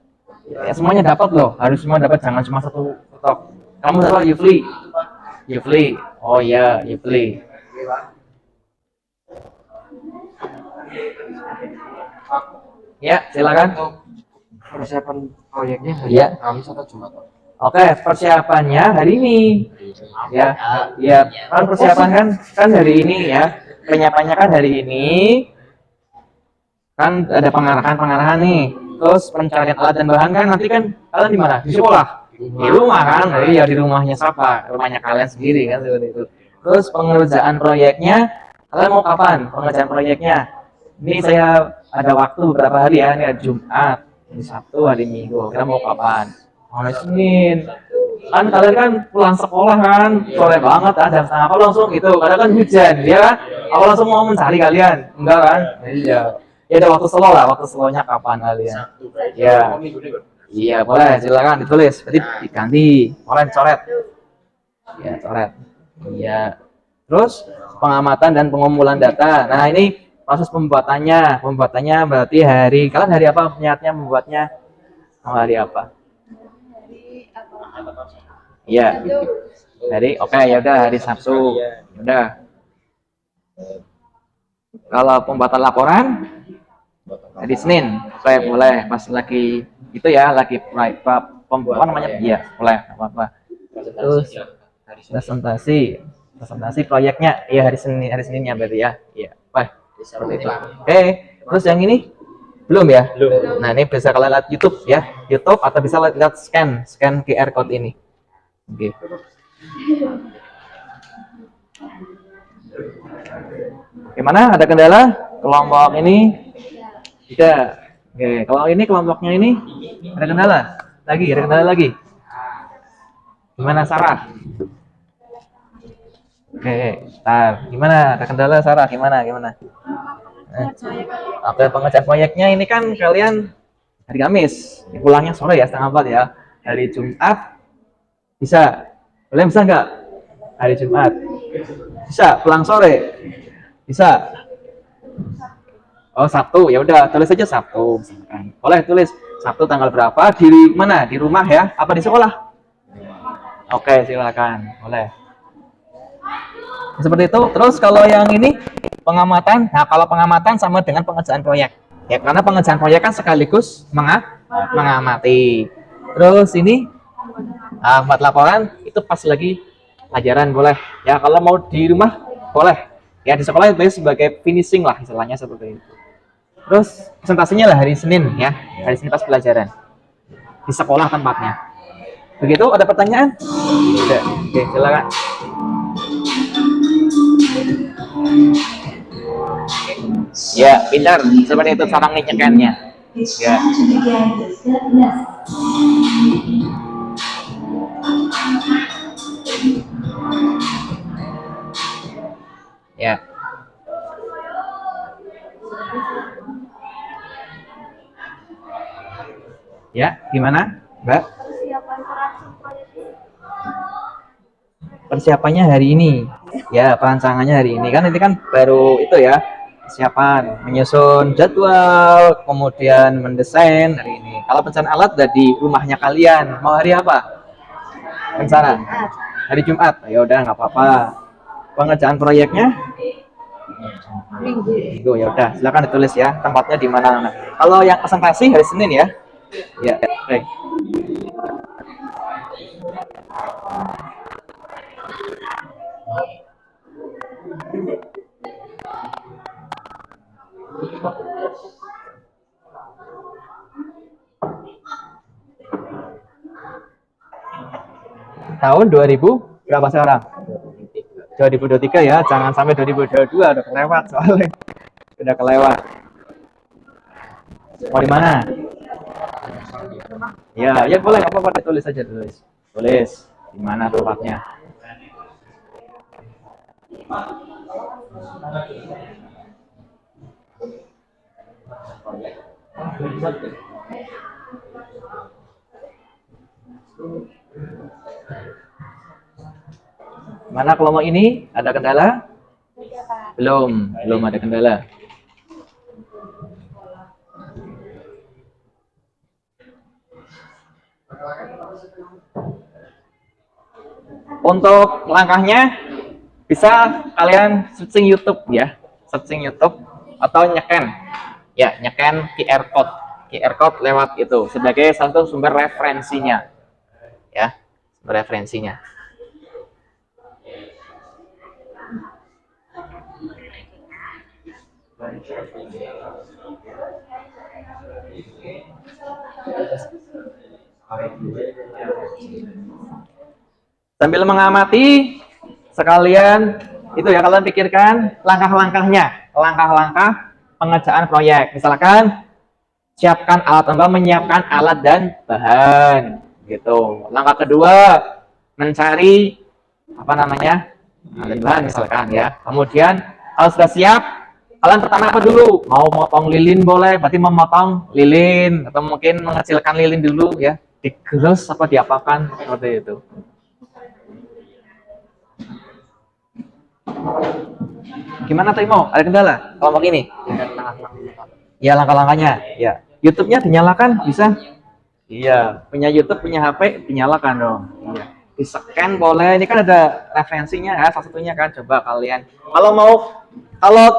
Ya semuanya dapat loh, harus semua dapat, jangan cuma satu ketok. Kamu dapat Yufli. Oh iya, Yufli. Ya, silakan. Persiapan proyeknya Iya. Kamis atau Jumat, Pak? Oke, persiapannya hari ini. Ya, ya, kan persiapan kan hari ini ya. Penyiapannya kan hari ini. Kan ada pengarahan nih. Terus pencarian alat dan bahan kan nanti kan kalian di mana? Di sekolah. Di rumah kan? Jadi ya di rumahnya siapa? Rumahnya kalian sendiri kan seperti itu. Terus pengerjaan proyeknya kalian mau kapan? Pengerjaan proyeknya? Ini saya ada waktu beberapa hari ya. Ini ada Jumat, hari Sabtu, hari Minggu. Kira mau kapan? Hari Senin. Kan kalian kan pulang sekolah kan sore banget kan jam setengah apa langsung gitu. Kadang kan hujan, ya kan? Aku langsung mau mencari kalian, enggak kan? Iya. Ya ada waktu slow lah, waktu slownya kapan kalian? Ya. Iya boleh, silakan ditulis. Berarti diganti, boleh dicoret. Ya coret. Iya. Terus pengamatan dan pengumpulan data. Nah ini proses pembuatannya. Pembuatannya berarti kalian hari apa niatnya membuatnya? Mau hari apa? Iya. Oke ya udah hari Sabtu. Udah. Kalau pembuatan laporan hari Senin, boleh pas lagi itu ya, lagi pembuatan namanya, iya boleh apa-apa. Terus presentasi proyeknya, iya hari Seninnya berarti ya, iya, baik seperti itu. Oke, terus yang ini belum ya? Belum. Nah ini bisa kalian lihat YouTube ya, YouTube atau bisa lihat scan QR code ini. Oke. Gimana? Ada kendala? Kelompok ini? Tidak. Oke, kalau ini kelompoknya ini ada kendala? Ada kendala lagi? Gimana Sarah? Oke, gimana? Ada kendala Sarah? Gimana? Oke, pengerjaan proyeknya ini kan kalian hari Kamis, pulangnya sore ya, setengah 4 ya. Hari Jumat bisa? Kalian bisa nggak? Hari Jumat bisa pulang sore? Bisa? Oh Sabtu, ya udah tulis aja Sabtu. Boleh tulis Sabtu tanggal berapa, di mana? Di rumah ya? Apa di sekolah? Oke, silakan. Boleh. Seperti itu. Terus kalau yang ini pengamatan, nah kalau pengamatan sama dengan pengerjaan proyek. Ya karena pengerjaan proyek kan sekaligus mengamati. Terus ini buat laporan itu pas lagi pelajaran boleh. Ya kalau mau di rumah boleh. Ya di sekolah itu sebagai finishing lah istilahnya seperti itu. Terus presentasinya lah hari Senin ya, hari Senin pas pelajaran di sekolah tempatnya. Begitu, ada pertanyaan? Tidak. Oke, silakan. Ya, pintar. Seperti itu cara ngecekannya. Ya. Ya. Ya, gimana, Mbak? Persiapannya hari ini. Ya, perancangannya hari ini. Kan ini kan baru itu ya. Persiapan, menyusun jadwal, kemudian mendesain hari ini. Kalau pencarian alat udah di rumahnya kalian. Mau hari apa? Rencana? Hari Jumat. Ya udah nggak apa-apa. Pengerjaan proyeknya? Minggu. Ya udah, silakan ditulis ya. Tempatnya di mana. Kalau yang presentasi hari Senin ya. Ya, baik. Tahun 2000 berapa sekarang? 2023 ya, jangan sampai 2022 udah kelewat soalnya. Udah kelewat. Mau di mana? Ya boleh, nggak apa-apa, tulis aja tulis. Tulis di mana tempatnya. Mana kelompok ini? Ada kendala? Belum ada kendala. Untuk langkahnya bisa kalian searching YouTube ya, searching YouTube atau nyeken Ya, nyeken QR code lewat itu sebagai satu sumber referensinya. Ya, sumber referensinya. Sambil mengamati, sekalian itu ya kalian pikirkan langkah-langkahnya, langkah-langkah pengerjaan proyek. Misalkan siapkan alat, menyiapkan alat dan bahan, gitu. Langkah kedua, mencari apa namanya alat dan bahan misalkan ya. Kemudian kalau sudah siap, kalian pertama apa dulu? Mau motong lilin boleh, berarti memotong lilin atau mungkin mengecilkan lilin dulu ya. Digerus apa diapakan seperti itu. Gimana Timo? Ada kendala? Kalau mau gini? Ya langkah-langkahnya. Ya. YouTube-nya dinyalakan bisa? Iya. Punya YouTube, punya HP, dinyalakan dong. Iya. Di-scan boleh. Ini kan ada referensinya ya, salah satunya kan. Coba kalian. Kalau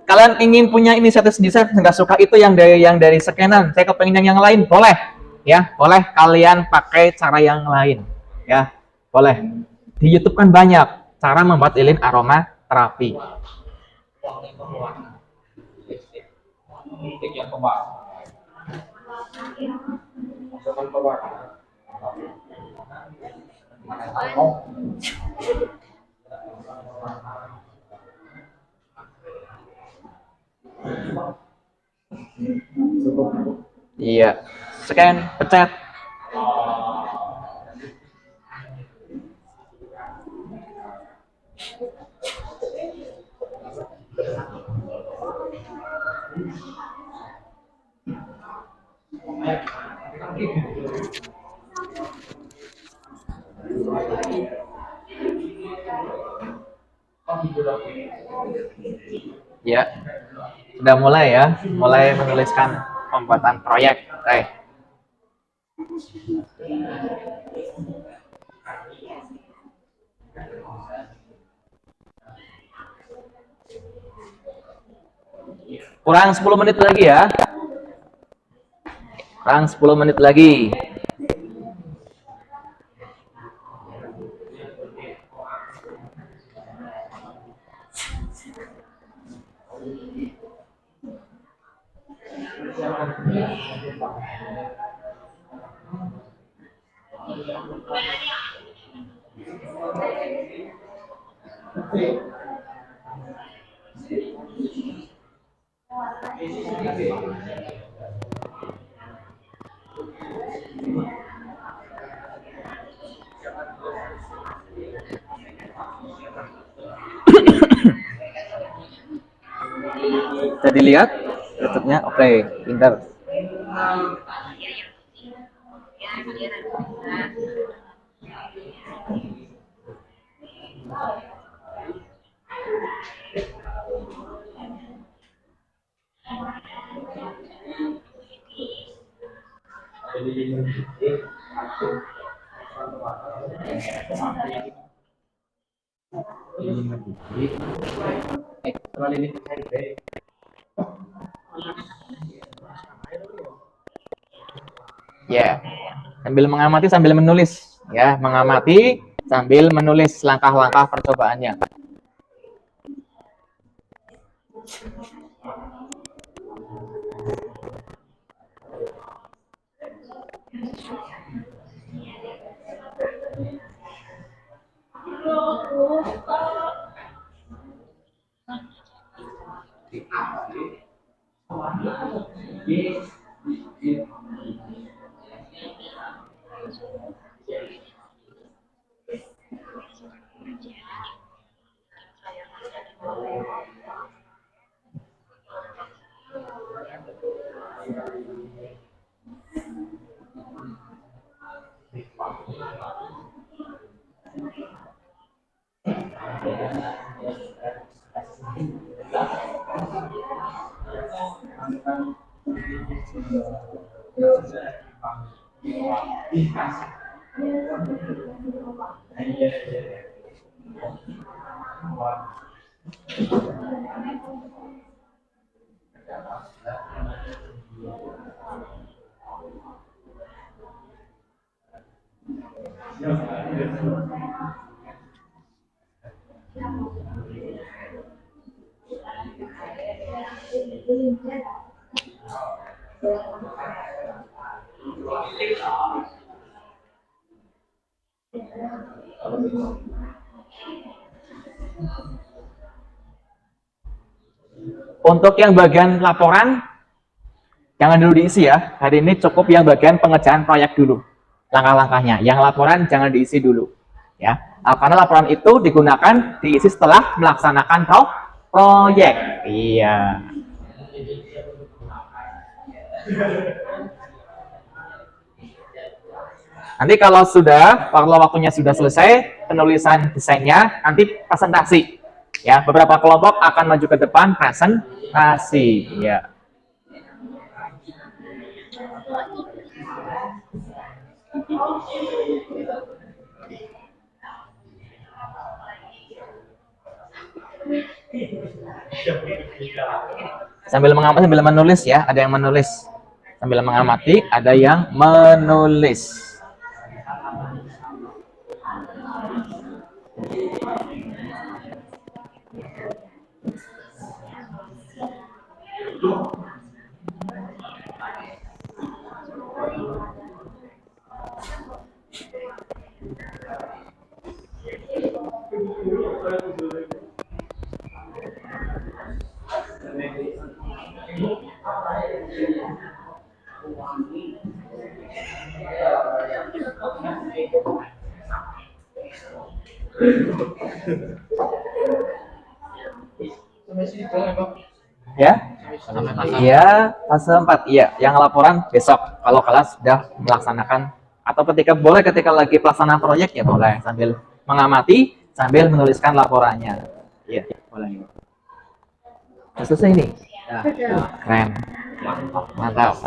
kalian ingin punya inisiatif desain, nggak suka itu yang dari scanan, saya kepengen yang lain, boleh. Ya, boleh kalian pakai cara yang lain. Ya, boleh. Di YouTube kan banyak cara membuat lilin aroma terapi. Iya, scan, pencet. Ya, sudah mulai ya, mulai menuliskan pembuatan proyek. Kurang 10 menit lagi ya. Kurang 10 menit lagi. Bisa dilihat YouTube-nya? Oke, pintar. Ya, sambil mengamati sambil menulis ya, mengamati sambil menulis langkah-langkah percobaannya. Untuk yang bagian laporan, jangan dulu diisi ya. Hari ini cukup yang bagian pengerjaan proyek dulu. Langkah-langkahnya. Yang laporan jangan diisi dulu. Ya, karena laporan itu digunakan diisi setelah melaksanakan proyek. Iya. Nanti kalau waktunya sudah selesai, penulisan desainnya, nanti presentasi. Ya, beberapa kelompok akan maju ke depan presentasi. Ya. Sambil mengamati, sambil menulis ya. Ada yang menulis. Sambil mengamati, ada yang menulis. Ya, iya, fase 4. Iya, yang laporan besok kalau kelas sudah melaksanakan, atau ketika lagi pelaksanaan proyek ya boleh sambil mengamati sambil menuliskan laporannya. Iya, boleh. Sudah selesai nih. Ya, keren, mantap.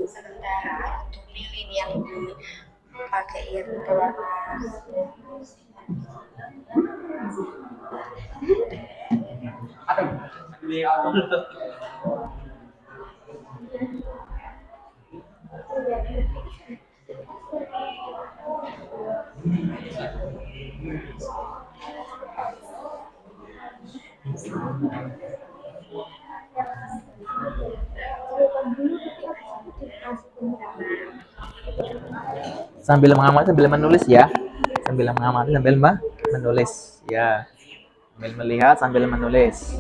Sementara untuk lilin yang dipakai berwarna Sambil mengamati sambil menulis ya. Sambil mengamati sambil menulis ya. Sambil melihat sambil menulis.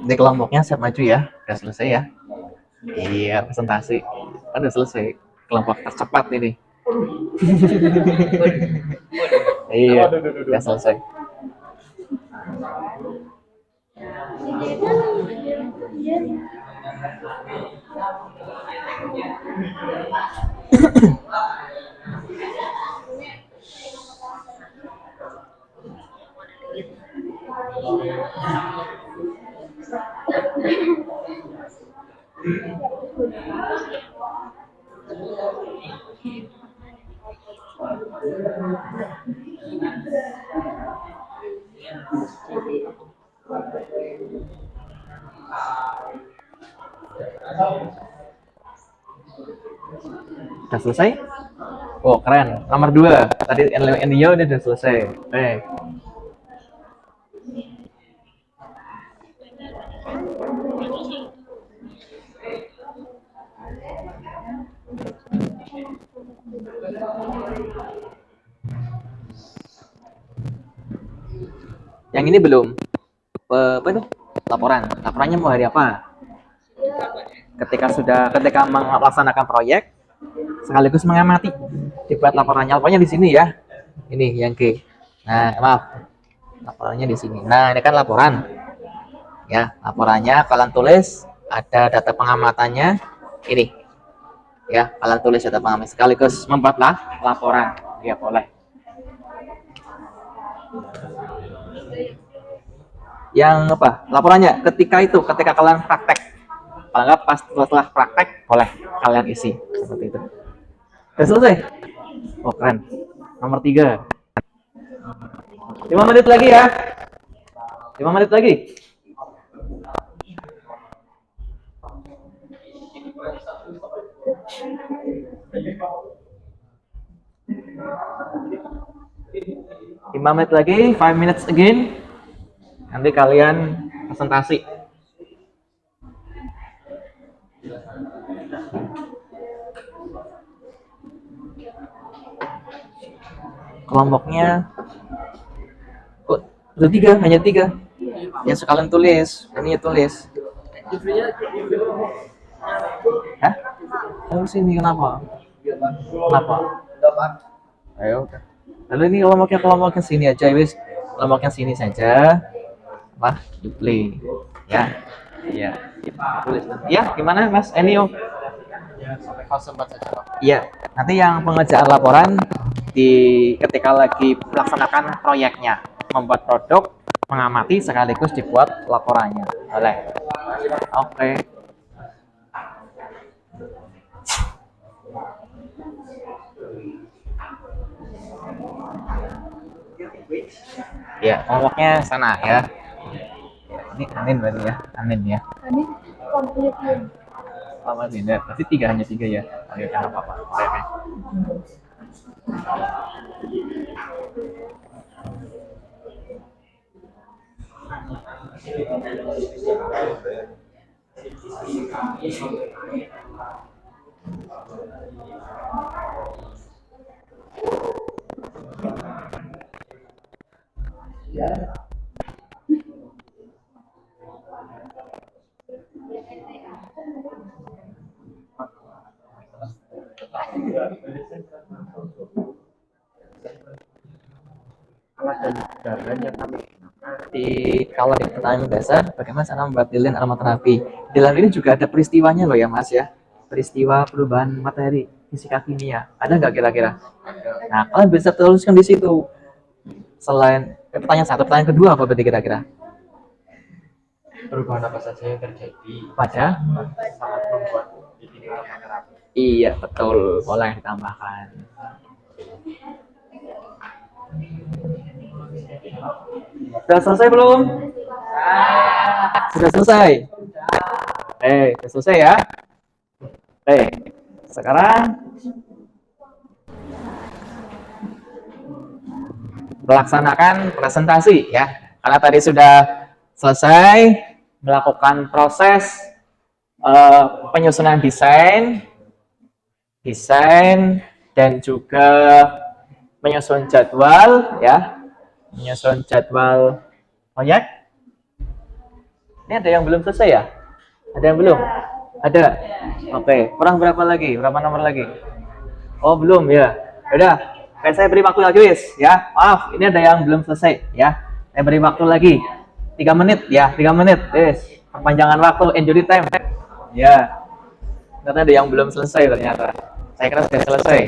Ini kelompoknya siap maju ya. Udah selesai ya. Iya, presentasi. Udah selesai. Kelompok tercepat ini. Iya, udah selesai. Udah selesai? Oh, keren. Nomor 2. Tadi Enlio ini udah selesai. Yang ini belum. Apa itu? laporan. Laporannya mau hari apa? Ketika melaksanakan proyek sekaligus mengamati, dibuat laporannya. Laporannya di sini ya. Ini yang G. Nah, maaf. Laporannya di sini. Nah, ini kan laporan. Ya, laporannya kalian tulis, ada data pengamatannya. Ini. Ya, kalian tulis data pengamatan sekaligus membuatlah laporan. Ya, boleh. Yang apa? Laporannya ketika kalian praktek. Kalau nggak pas setelah praktek, boleh kalian isi seperti itu. Udah selesai? Oh, keren. Nomor 3. 5 menit lagi ya. 5 menit lagi. Lima menit lagi, 5 minutes again. Nanti kalian presentasi. Kelompoknya udah 3, hanya 3. Ya sekalian tulis, ini tulis. Hah? Oh sini kenapa? Kenapa? Ayo udah. Lalu ini kelompoknya sini aja, wis. Kelompoknya sini saja. Apa? Play. Ya. Iya. Tulis. Ya, gimana Mas Enio? Ya, sampai fase 4 saja, Pak. Iya. Nanti yang pengerjaan laporan ketika lagi melaksanakan proyeknya, membuat produk, mengamati sekaligus dibuat laporannya. Boleh. Oke. Ya, kelompoknya sana ya. Ini Anin berarti ya, Anin ya. Ini konflik. Sama beda, berarti hanya 3 ya. Oke, jangan apa-apa. Oke. Kalau di pertanyaan dasar, bagaimana cara membuat lilin aromaterapi? Di dalam ini juga ada peristiwanya loh ya Mas ya. Peristiwa perubahan materi fisika kimia. Ada nggak kira-kira? Nah, kalian bisa tuliskan di situ. Selain pertanyaan 1, pertanyaan kedua apa berarti kira-kira? Perubahan apa saja yang terjadi Pada? sangat membuat lilin aromaterapi. Iya, betul. Boleh ditambahkan. Sudah selesai belum? Sudah selesai? Sudah selesai ya? Sekarang melaksanakan presentasi ya. Karena tadi sudah selesai melakukan proses penyusunan desain dan juga menyusun jadwal ya. Menyusun jadwal proyek. Ini ada yang belum selesai ya? Ada yang belum? Ada. Oke, kurang berapa lagi? Berapa nomor lagi? Oh, belum ya. Udah. Oke, saya beri waktu lagi, wis ya. Maaf, ini ada yang belum selesai ya. Saya beri waktu lagi. 3 menit ya, 3 menit. Wis. Perpanjangan waktu, injury time. Ya. Ternyata ada yang belum selesai ternyata. Saya kira sudah selesai.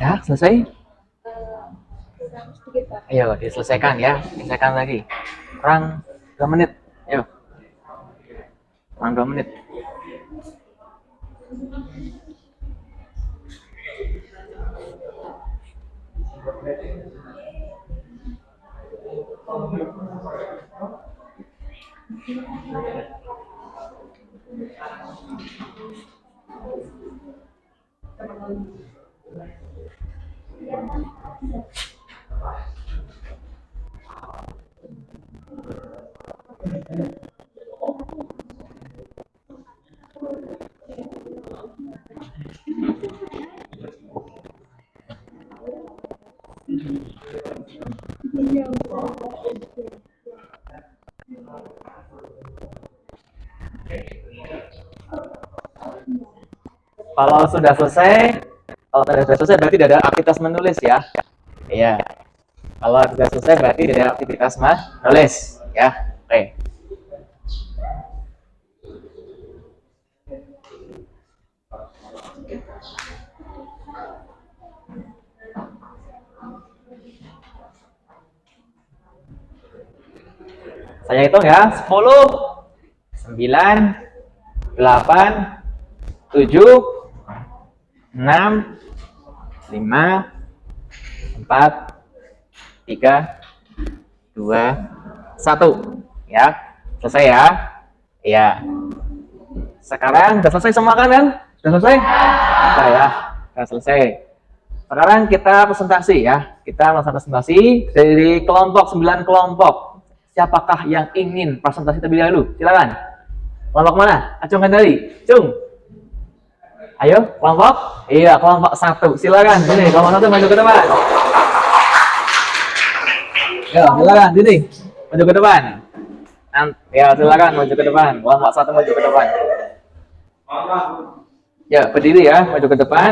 Ya, selesai? Kurang sedikit Pak. Ayo, diselesaikan ya. Selesaikan lagi. Kurang 2 menit. Ayo. Kurang 2 menit. Kalau sudah selesai berarti tidak ada aktivitas menulis ya. Iya. Kalau sudah selesai berarti tidak ada aktivitas menulis ya. Oke. Saya hitung ya. 10, 9, 8, 7, 6, 5, 4, 3, 2, 1 ya. Selesai ya. Iya. Sekarang sudah selesai semua kan? Sudah selesai? Sudah ya. Sudah selesai. Sekarang kita presentasi ya. Kita melakukan presentasi dari kelompok 9 kelompok. Siapakah yang ingin presentasi terlebih dahulu? Silakan. Kelompok mana? Acungkan dari. Cung. Ayo, kelompok? Iya, kelompok 1. Silakan. Sini, kelompok 1 maju ke depan. Ya, silakan. Sini. Maju ke depan. Ya, silakan maju ke depan. Kelompok 1 maju ke depan. Ya, berdiri ya, maju ke depan.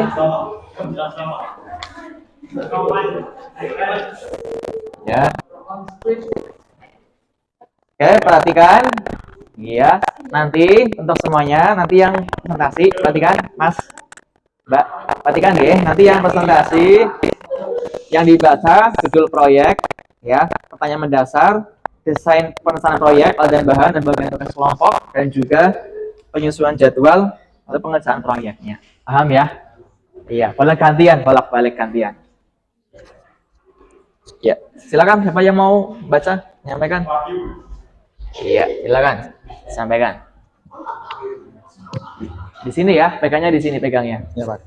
Ya. Oke, perhatikan. Iya, nanti untuk semuanya, nanti yang presentasi, perhatikan, Mas, Mbak, perhatikan ya. Nanti yang presentasi, yang dibaca judul proyek, ya, pertanyaan mendasar, desain perencanaan proyek, dan bahan dan bagian tugas kelompok, dan juga penyusunan jadwal atau pengerjaan proyeknya. Paham ya? Iya, boleh gantian, bolak-balik gantian. Ya, silakan siapa yang mau baca, nyampaikan. Iya, silakan sampaikan. Di sini ya, pegangnya di sini pegangnya. Ya, Pak.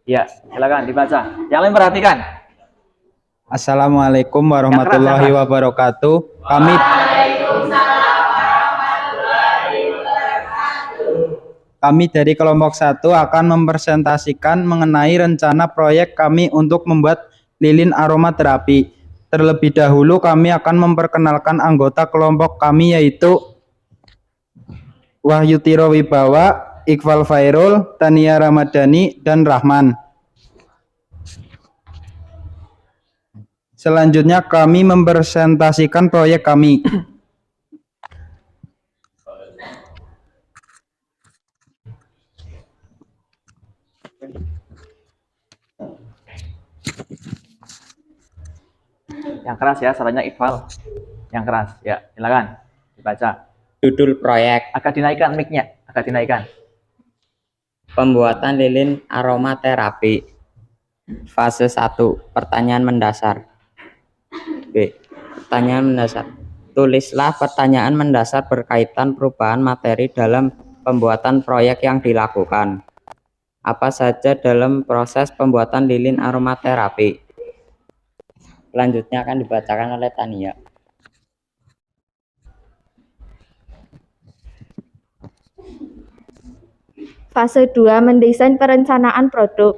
Iya, silakan dibaca. Yang lain perhatikan. Assalamualaikum warahmatullahi wabarakatuh. Kami dari kelompok 1 akan mempresentasikan mengenai rencana proyek kami untuk membuat lilin aromaterapi. Terlebih dahulu kami akan memperkenalkan anggota kelompok kami yaitu Wahyu Tiro Wibawa, Iqbal Fairul, Tania Ramadhani, dan Rahman. Selanjutnya kami mempresentasikan proyek kami. Yang keras ya, sarannya Iqbal. Yang keras, ya, silakan dibaca. Judul proyek Agak dinaikkan mic-nya, agak dinaikkan. pembuatan lilin aromaterapi. Fase 1, pertanyaan mendasar. B. Pertanyaan mendasar. Tulislah pertanyaan mendasar berkaitan perubahan materi dalam pembuatan proyek yang dilakukan. Apa saja dalam proses pembuatan lilin aromaterapi? Selanjutnya akan dibacakan oleh Tania. Fase 2, mendesain perencanaan produk.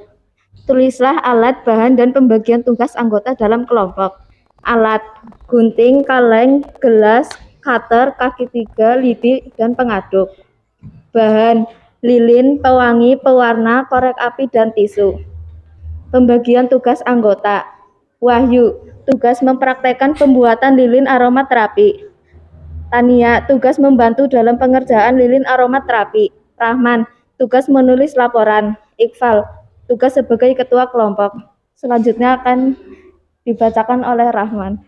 Tulislah alat, bahan, dan pembagian tugas anggota dalam kelompok. Alat: gunting, kaleng, gelas, cutter, kaki 3, lidi, dan pengaduk. Bahan: lilin, pewangi, pewarna, korek api, dan tisu. Pembagian tugas anggota. Wahyu, tugas mempraktekkan pembuatan lilin aromaterapi. Tania, tugas membantu dalam pengerjaan lilin aromaterapi. Rahman, tugas menulis laporan. Iqbal, tugas sebagai ketua kelompok. Selanjutnya akan dibacakan oleh Rahman.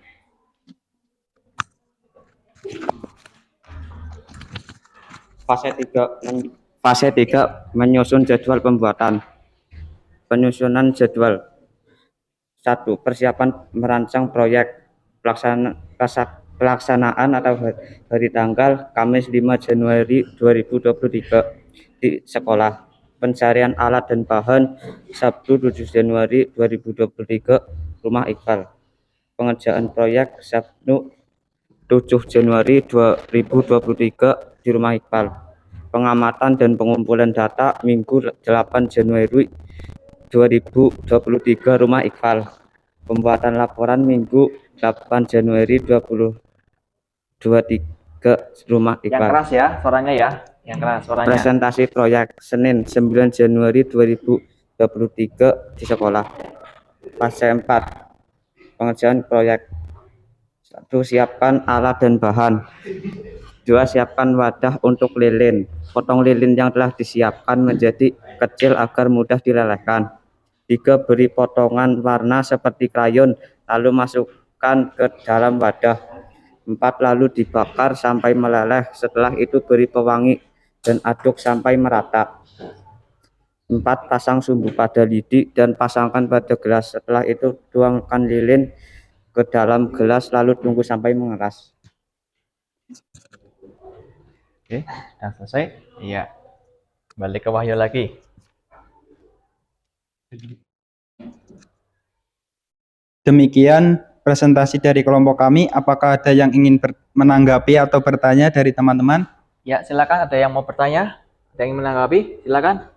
Fase 3 menyusun jadwal pembuatan. Penyusunan jadwal. 1. Persiapan merancang proyek. Pelaksanaan atau hari tanggal Kamis 5 Januari 2023 di sekolah. Pencarian alat dan bahan Sabtu 7 Januari 2023 Rumah Iqbal. Pengerjaan proyek Sabtu 7 Januari 2023 di Rumah Iqbal. Pengamatan dan pengumpulan data Minggu 8 Januari 2023 Rumah Iqbal. Pembuatan laporan Minggu 8 Januari 2023 Rumah Yang Iqbal. keras ya suaranya ya. Yang keras suaranya. Presentasi proyek Senin 9 Januari 2023 di sekolah. Fase 4 pengerjaan proyek. 1. Siapkan alat dan bahan. 2. Siapkan wadah untuk lilin. Potong lilin yang telah disiapkan menjadi kecil agar mudah dilelehkan. 3. Beri potongan warna seperti krayon, lalu masukkan ke dalam wadah. 4. Lalu dibakar sampai meleleh. Setelah itu beri pewangi dan aduk sampai merata. 4. Pasang sumbu pada lidi dan pasangkan pada gelas. Setelah itu tuangkan lilin ke dalam gelas lalu tunggu sampai mengeras. Oke, sudah selesai? Iya. Balik ke Wahyu lagi. Demikian presentasi dari kelompok kami. Apakah ada yang ingin menanggapi atau bertanya dari teman-teman? Ya, silakan. Ada yang mau bertanya? Ada yang menanggapi? Silakan.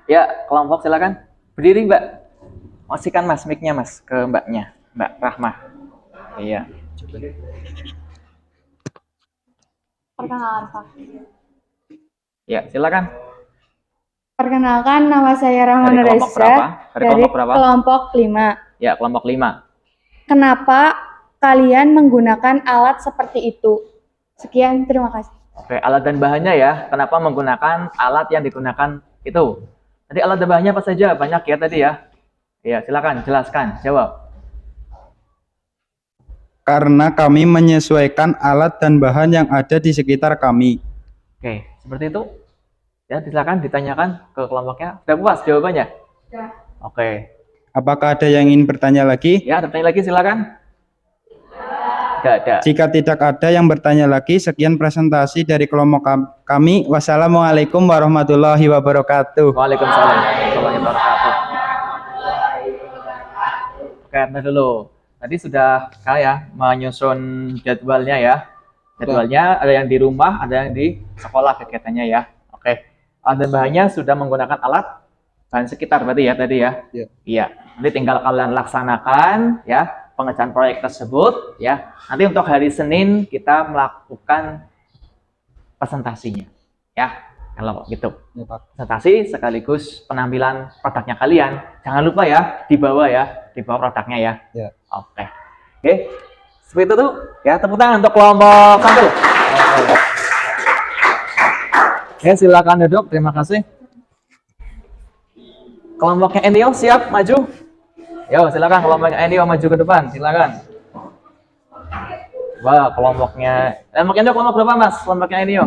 Ya, kelompok silakan. Berdiri, Mbak. Masihkan Mas mic-nya, Mas, ke Mbaknya, Mbak Rahmah. Iya. Perkenalkan, Pak. Ya, silakan. Perkenalkan, nama saya Rahman Dari kelompok Reza berapa? Dari kelompok berapa? kelompok 5. Ya, kelompok 5. Kenapa kalian menggunakan alat seperti itu? Sekian, terima kasih. Oke, alat dan bahannya ya. Kenapa menggunakan alat yang digunakan itu? Tadi alat dan bahannya apa saja? Banyak ya tadi ya. Ya, silakan jelaskan, jawab. Karena kami menyesuaikan alat dan bahan yang ada di sekitar kami. Oke, seperti itu. Ya, silakan ditanyakan ke kelompoknya. Sudah puas jawabannya? Ya. Oke. Apakah ada yang ingin bertanya lagi? Ya, ada bertanya lagi silakan. Tidak ada. Jika tidak ada yang bertanya lagi, sekian presentasi dari kelompok kami. Wassalamualaikum warahmatullahi wabarakatuh. Waalaikumsalam warahmatullahi wabarakatuh. Oke, nanti dulu. Tadi sudah kayak menyusun jadwalnya ya. Jadwalnya ada yang di rumah, ada yang di sekolah kegiatannya ya. Oke. Alat dan bahannya sudah menggunakan alat bahan sekitar berarti ya tadi ya. Iya. Iya. Nanti tinggal kalian laksanakan ya pengerjaan proyek tersebut ya. Nanti untuk hari Senin kita melakukan presentasinya ya. Kalau gitu. Presentasi sekaligus penampilan produknya kalian. Jangan lupa ya dibawa produknya ya. Ya. Oke. Oke. Seperti itu tuh ya, tepuk tangan untuk kelompok 1. Oke, silakan duduk. Terima kasih. Kelompoknya Enio siap maju? Yo, silakan kelompoknya Enio maju ke depan. Silakan. Wah, kelompoknya Enio kelompok berapa, Mas? Kelompoknya Enio?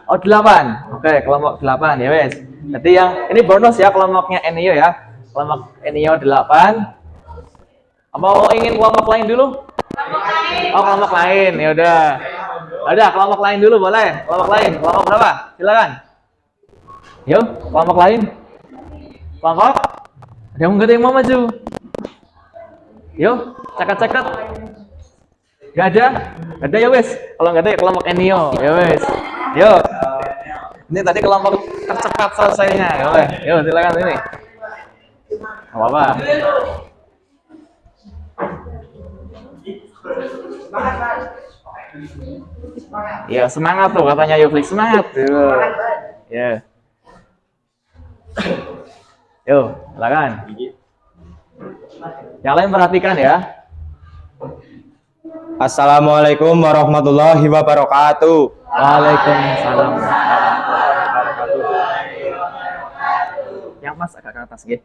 Oh, 8. Oke, kelompok 8 ya, wes. Jadi yang ini bonus ya kelompoknya Enio ya. Kelompok Enio 8. Mau ingin kelompok lain dulu? Oh, kelompok lain. Ya udah. Ada kelompok lain dulu boleh. Kelompok lain. Kelompok berapa? Silakan. Yuk, kelompok lain. Kelompok? Ada yang nggak ada yang mau maju? Yuk, cakat-cakat. Gak ada? Gak ada ya wes. Kalau nggak ada ya kelompok Enio. Ya wes. Yuk. Ini tadi kelompok tercepat selesainya. Ya wes. Yuk, silakan sini. Gak apa-apa. Ya semangat tuh katanya Yufli, semangat. Ya. Yuk, silakan. Yang lain perhatikan ya. Assalamualaikum warahmatullahi wabarakatuh. Waalaikumsalam. Mas, agak ke atas nggih.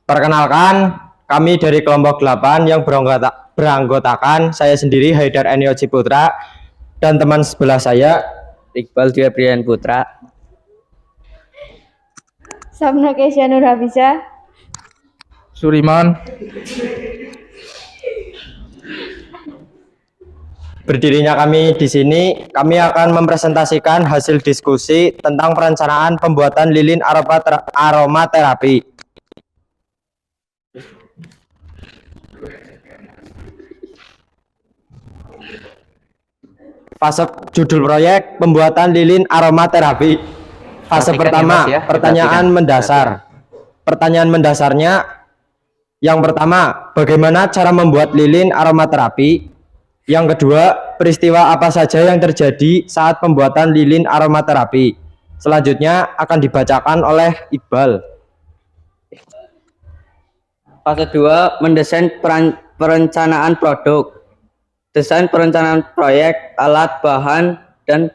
Perkenalkan, kami dari kelompok 8 yang beranggotakan saya sendiri Haidar Enio Ciputra dan teman sebelah saya Iqbal Dwi Brian Putra. Sabna Kesya Nur Hafizah. Suriman. Berdirinya kami di sini, kami akan mempresentasikan hasil diskusi tentang perencanaan pembuatan lilin aromaterapi. Fase judul proyek pembuatan lilin aromaterapi. Fase Perhatikan pertama, ya, Mas, ya. pertanyaan Perhatikan. mendasar. Pertanyaan mendasarnya yang pertama, bagaimana cara membuat lilin aromaterapi? Yang kedua, peristiwa apa saja yang terjadi saat pembuatan lilin aromaterapi? Selanjutnya akan dibacakan oleh Iqbal. Fase 2, mendesain perencanaan produk. Desain perencanaan proyek, alat, bahan, dan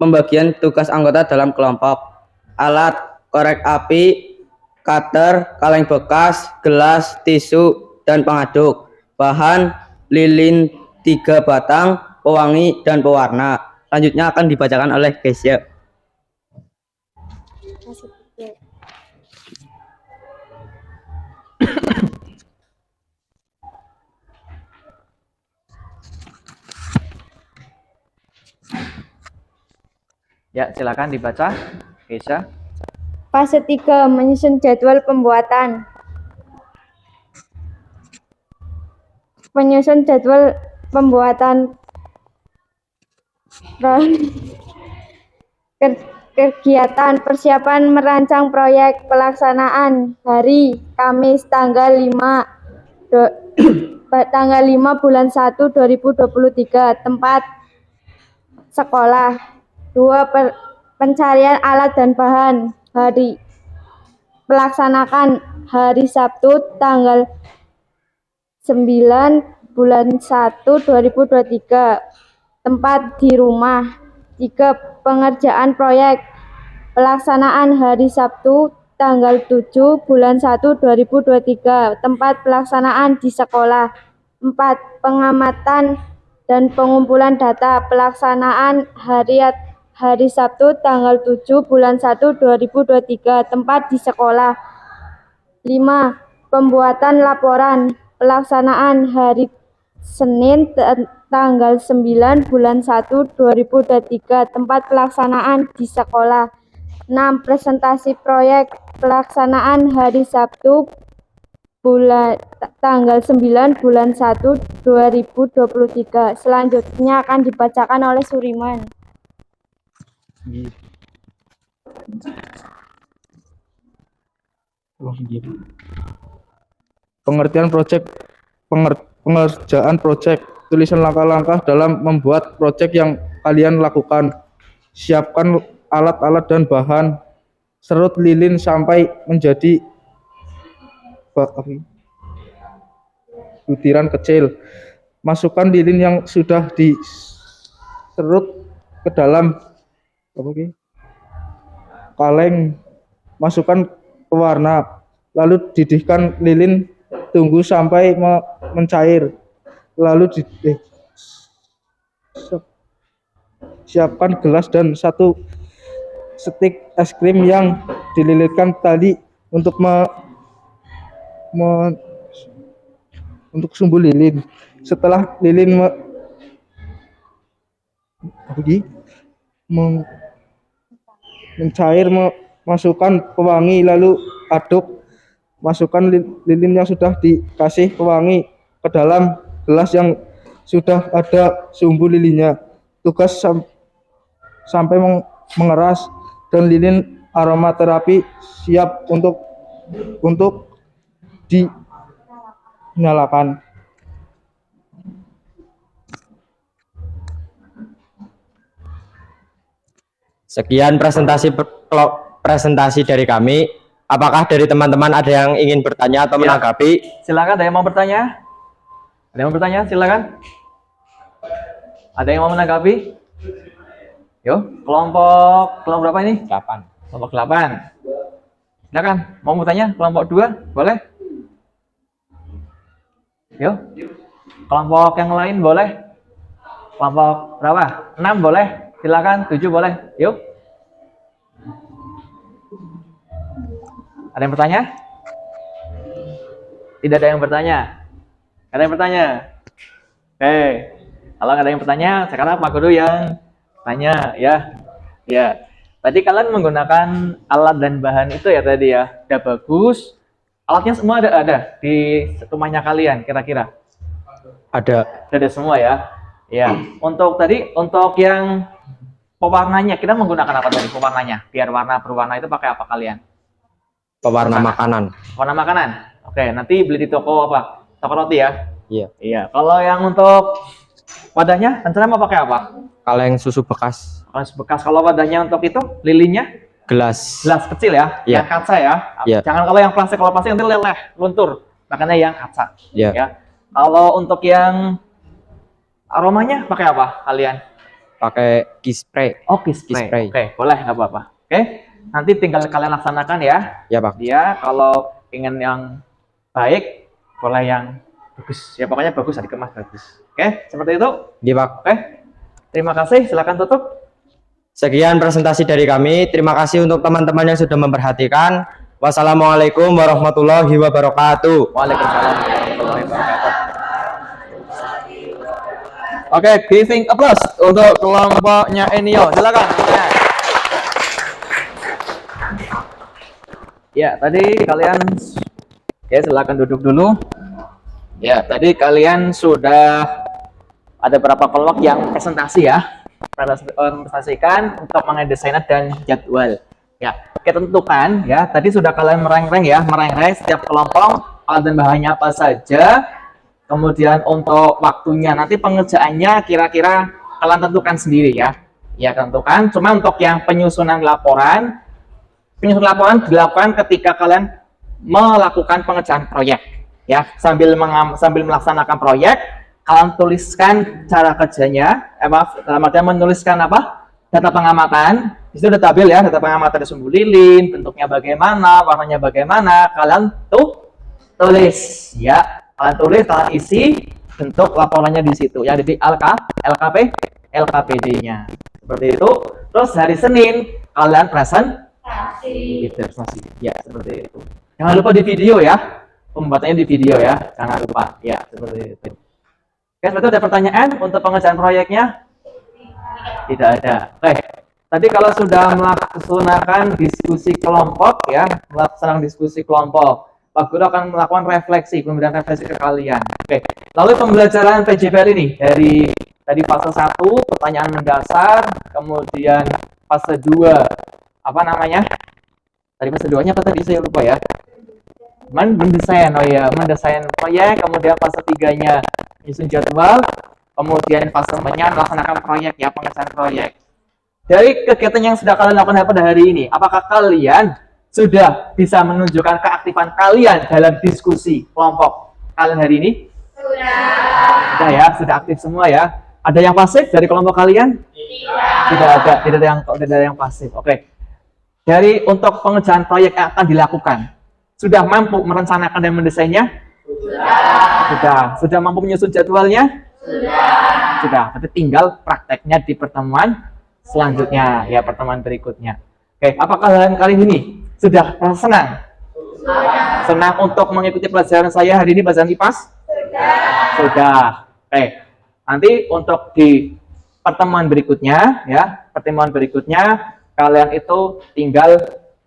pembagian tugas anggota dalam kelompok. Alat, korek api, cutter, kaleng bekas, gelas, tisu, dan pengaduk. Bahan, lilin 3 batang, pewangi, dan pewarna. Selanjutnya akan dibacakan oleh Kesya. Ya, silakan dibaca. Kesya. Fase 3, menyusun jadwal pembuatan. Menyusun jadwal pembuatan kegiatan persiapan merancang proyek pelaksanaan hari Kamis tanggal 5 bulan 1 2023, tempat sekolah. 2, pencarian alat dan bahan hari pelaksanakan hari Sabtu tanggal 9 bulan 1 2023, tempat di rumah. 3, pengerjaan proyek pelaksanaan hari Sabtu tanggal 7 bulan 1 2023, tempat pelaksanaan di sekolah. 4, pengamatan dan pengumpulan data pelaksanaan hari Sabtu tanggal 7 bulan 1 2023, tempat di sekolah. 5, pembuatan laporan pelaksanaan hari Senin tanggal 9 bulan 1 2023, tempat pelaksanaan di sekolah. 6, presentasi proyek pelaksanaan hari Sabtu tanggal 9 bulan 1 2023. Selanjutnya akan dibacakan oleh Suriman. Pengerjaan proyek, tulisan langkah-langkah dalam membuat proyek yang kalian lakukan. Siapkan alat-alat dan bahan. Serut lilin sampai menjadi butiran kecil. Masukkan lilin yang sudah diserut ke dalam kaleng. Masukkan pewarna, lalu didihkan lilin, tunggu sampai mencair, lalu siapkan gelas dan 1 stik es krim yang dililitkan tadi untuk untuk sumbu lilin. Setelah lilin mencair, masukkan pewangi, lalu aduk. Masukkan lilin yang sudah dikasih pewangi ke dalam gelas yang sudah ada sumbu lilinnya. Tugas sampai mengeras dan lilin aromaterapi siap untuk dinyalakan. Sekian presentasi dari kami. Apakah dari teman-teman ada yang ingin bertanya atau menanggapi? Silakan, ada yang mau bertanya? Ada yang mau bertanya? Silakan. Ada yang mau menanggapi? Yo, kelompok berapa ini? 8. Kelompok 8. Silakan, mau bertanya kelompok 2, boleh? Yuk. Kelompok yang lain boleh? Kelompok berapa? 6 boleh? Silakan, 7 boleh. Yuk. Ada yang bertanya? Tidak ada yang bertanya. Ada yang bertanya? Oke. Kalau nggak ada yang bertanya, sekarang Pak Guru yang tanya ya. Ya. Tadi kalian menggunakan alat dan bahan itu ya tadi ya. Udah bagus. Alatnya semua ada di rumahnya kalian kira-kira. Ada. Ada semua ya. Ya. Untuk yang pewarnanya, kita menggunakan apa tadi pewarnanya? Biar warna berwarna itu pakai apa kalian? Pewarna makanan. Warna makanan. Oke, nanti beli di toko apa? Toko roti ya? Iya. Iya. Kalau yang untuk wadahnya, rencana mau pakai apa? Kaleng susu bekas. Gelas bekas. Kalau wadahnya untuk itu, lilinnya Gelas. gelas kecil ya, Iya. yang kaca ya. Iya. Jangan kalau yang plastik, kalau plastik nanti leleh, luntur. Makanya yang kaca. Iya. Ya. Kalau untuk yang aromanya pakai apa kalian? Pakai key spray. Oh, kiss spray. spray. Oke, boleh nggak apa-apa. Oke, nanti tinggal kalian laksanakan ya. Ya, Pak. Dia kalau ingin yang baik, boleh yang bagus. Ya pokoknya bagus, dikemas bagus. Oke, seperti itu. Iya, Pak. Oke, terima kasih. Silakan tutup. Sekian presentasi dari kami. Terima kasih untuk teman-teman yang sudah memperhatikan. Wassalamualaikum warahmatullahi wabarakatuh. Waalaikumsalam warahmatullahi wabarakatuh. Oke, giving applause untuk kelompoknya Enio. Silakan. Ya, tadi kalian silakan duduk dulu. Ya, tadi kalian sudah ada beberapa kelompok yang presentasi ya. Presentasikan untuk mengenai desain dan jadwal. Ya, ketentukan ya. Tadi sudah kalian merangkai setiap kelompok alat dan bahannya apa saja. Kemudian untuk waktunya nanti pengerjaannya kira-kira kalian tentukan sendiri ya. Ya, tentukan. Cuma untuk yang penyusunan laporan dilakukan ketika kalian melakukan pengerjaan proyek. Ya, sambil melaksanakan proyek, kalian tuliskan cara kerjanya. Dalam artian menuliskan apa? Data pengamatan. Di situ ada tabel ya, data pengamatan sumbu lilin, bentuknya bagaimana, warnanya bagaimana. Kalian tulis ya. Kalian tulis, kalian isi, bentuk laporannya di situ. Ya, jadi LKPD-nya. Seperti itu. Terus hari Senin kalian presentasi. Ya, seperti itu. Jangan lupa di video ya. Pembuatannya di video ya. Jangan lupa. Ya, seperti itu. Oke, seperti itu ada pertanyaan untuk pengerjaan proyeknya? Tidak ada. Oke. Tadi kalau sudah melaksanakan diskusi kelompok ya, Pak Guru akan melakukan pemberian refleksi ke kalian. Oke. Lalu pembelajaran PJPL ini dari tadi fase 1 pertanyaan mendasar, kemudian fase 2 apa namanya? Tadi fase 2-nya apa tadi saya lupa ya. Mendesain proyek, kemudian fase 3-nya menyusun jadwal, kemudian fase 4-nya melaksanakan proyek ya, pengerjaan proyek. Dari kegiatan yang sudah kalian lakukan pada hari ini, apakah kalian sudah bisa menunjukkan keaktifan kalian dalam diskusi kelompok kalian hari ini? Sudah ya, sudah aktif semua ya. Ada yang pasif dari kelompok kalian? Tidak ada yang pasif. Oke. Dari untuk pengerjaan proyek yang akan dilakukan, sudah mampu merencanakan dan mendesainnya? Sudah mampu menyusun jadwalnya? Sudah. Tapi tinggal prakteknya di pertemuan selanjutnya ya, pertemuan berikutnya. Oke, apakah kalian ini sudah merasa senang? Senang untuk mengikuti pelajaran saya hari ini, pelajaran IPAS? Sudah. Oke. Nanti untuk di pertemuan berikutnya kalian itu tinggal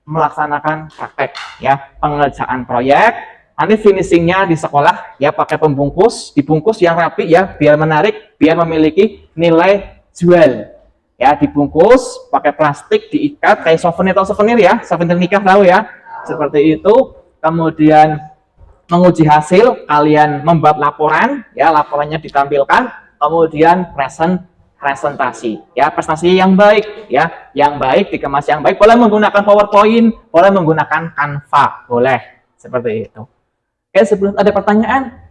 melaksanakan praktek ya, pengerjaan proyek. Nanti finishingnya di sekolah ya, pakai dibungkus yang rapi ya, biar menarik, biar memiliki nilai jual. Ya, dibungkus pakai plastik, diikat kayak souvenir ya, souvenir nikah tahu ya, seperti itu. Kemudian menguji hasil, kalian membuat laporan ya, laporannya ditampilkan, kemudian presentasi ya, presentasi yang baik ya, yang baik dikemas yang baik, boleh menggunakan PowerPoint, boleh menggunakan Canva, boleh seperti itu. Oke, sebelum ada pertanyaan?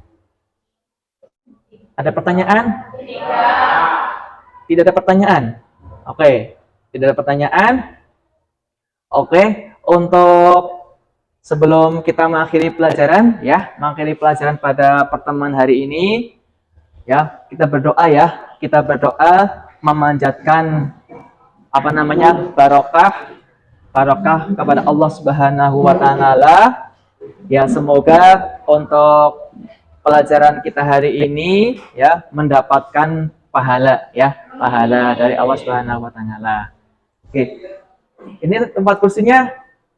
Ada pertanyaan? Tidak ada pertanyaan. Oke, tidak ada pertanyaan. Oke, untuk sebelum kita mengakhiri pelajaran ya, mengakhiri pelajaran pada pertemuan hari ini ya, kita berdoa ya. Kita berdoa memanjatkan barokah kepada Allah Subhanahu wa taala. Ya, semoga untuk pelajaran kita hari ini ya mendapatkan pahala ya, pahala dari Allah Subhanahu wa taala. Oke. Ini tempat kursinya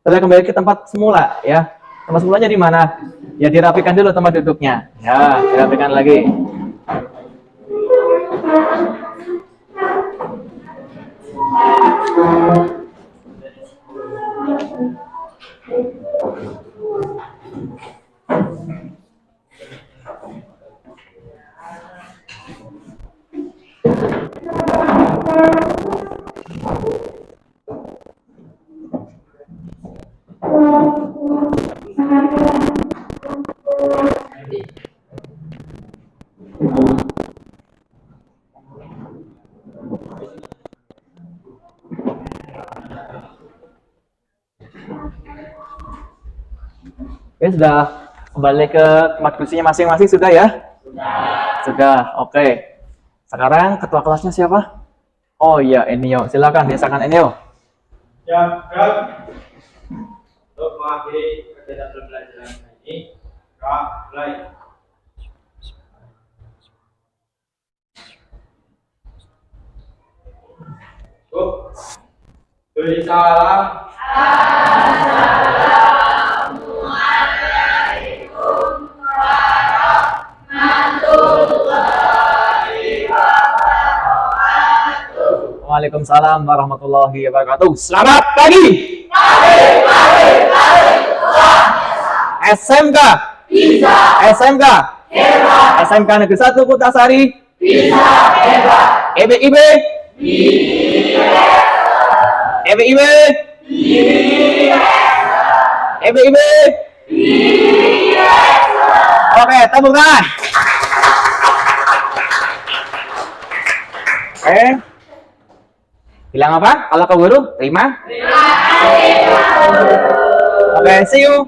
sudah kembali ke tempat semula ya. Tempat semulanya di mana? Ya, dirapikan dulu tempat duduknya. Ya, dirapikan lagi. Oke, sudah kembali ke tempat kursinya masing-masing sudah ya? Sudah, oke. Sekarang ketua kelasnya siapa? Oh iya, Enio. Silakan disakan Enio. Ya, gerak. Untuk mengakhiri kegiatan pembelajaran ini, mulai. Beri salam. Waalaikumsalam warahmatullahi wabarakatuh. Selamat pagi. SMK. Bisa. SMK. Hebat. SMK Negeri 1 Putasari. Bisa. Hebat. EBIB. EBIB. EBIB. Oke, tepuk tangan. Oke. Bilang apa? Kalau ke guru, terima. Oke, see you.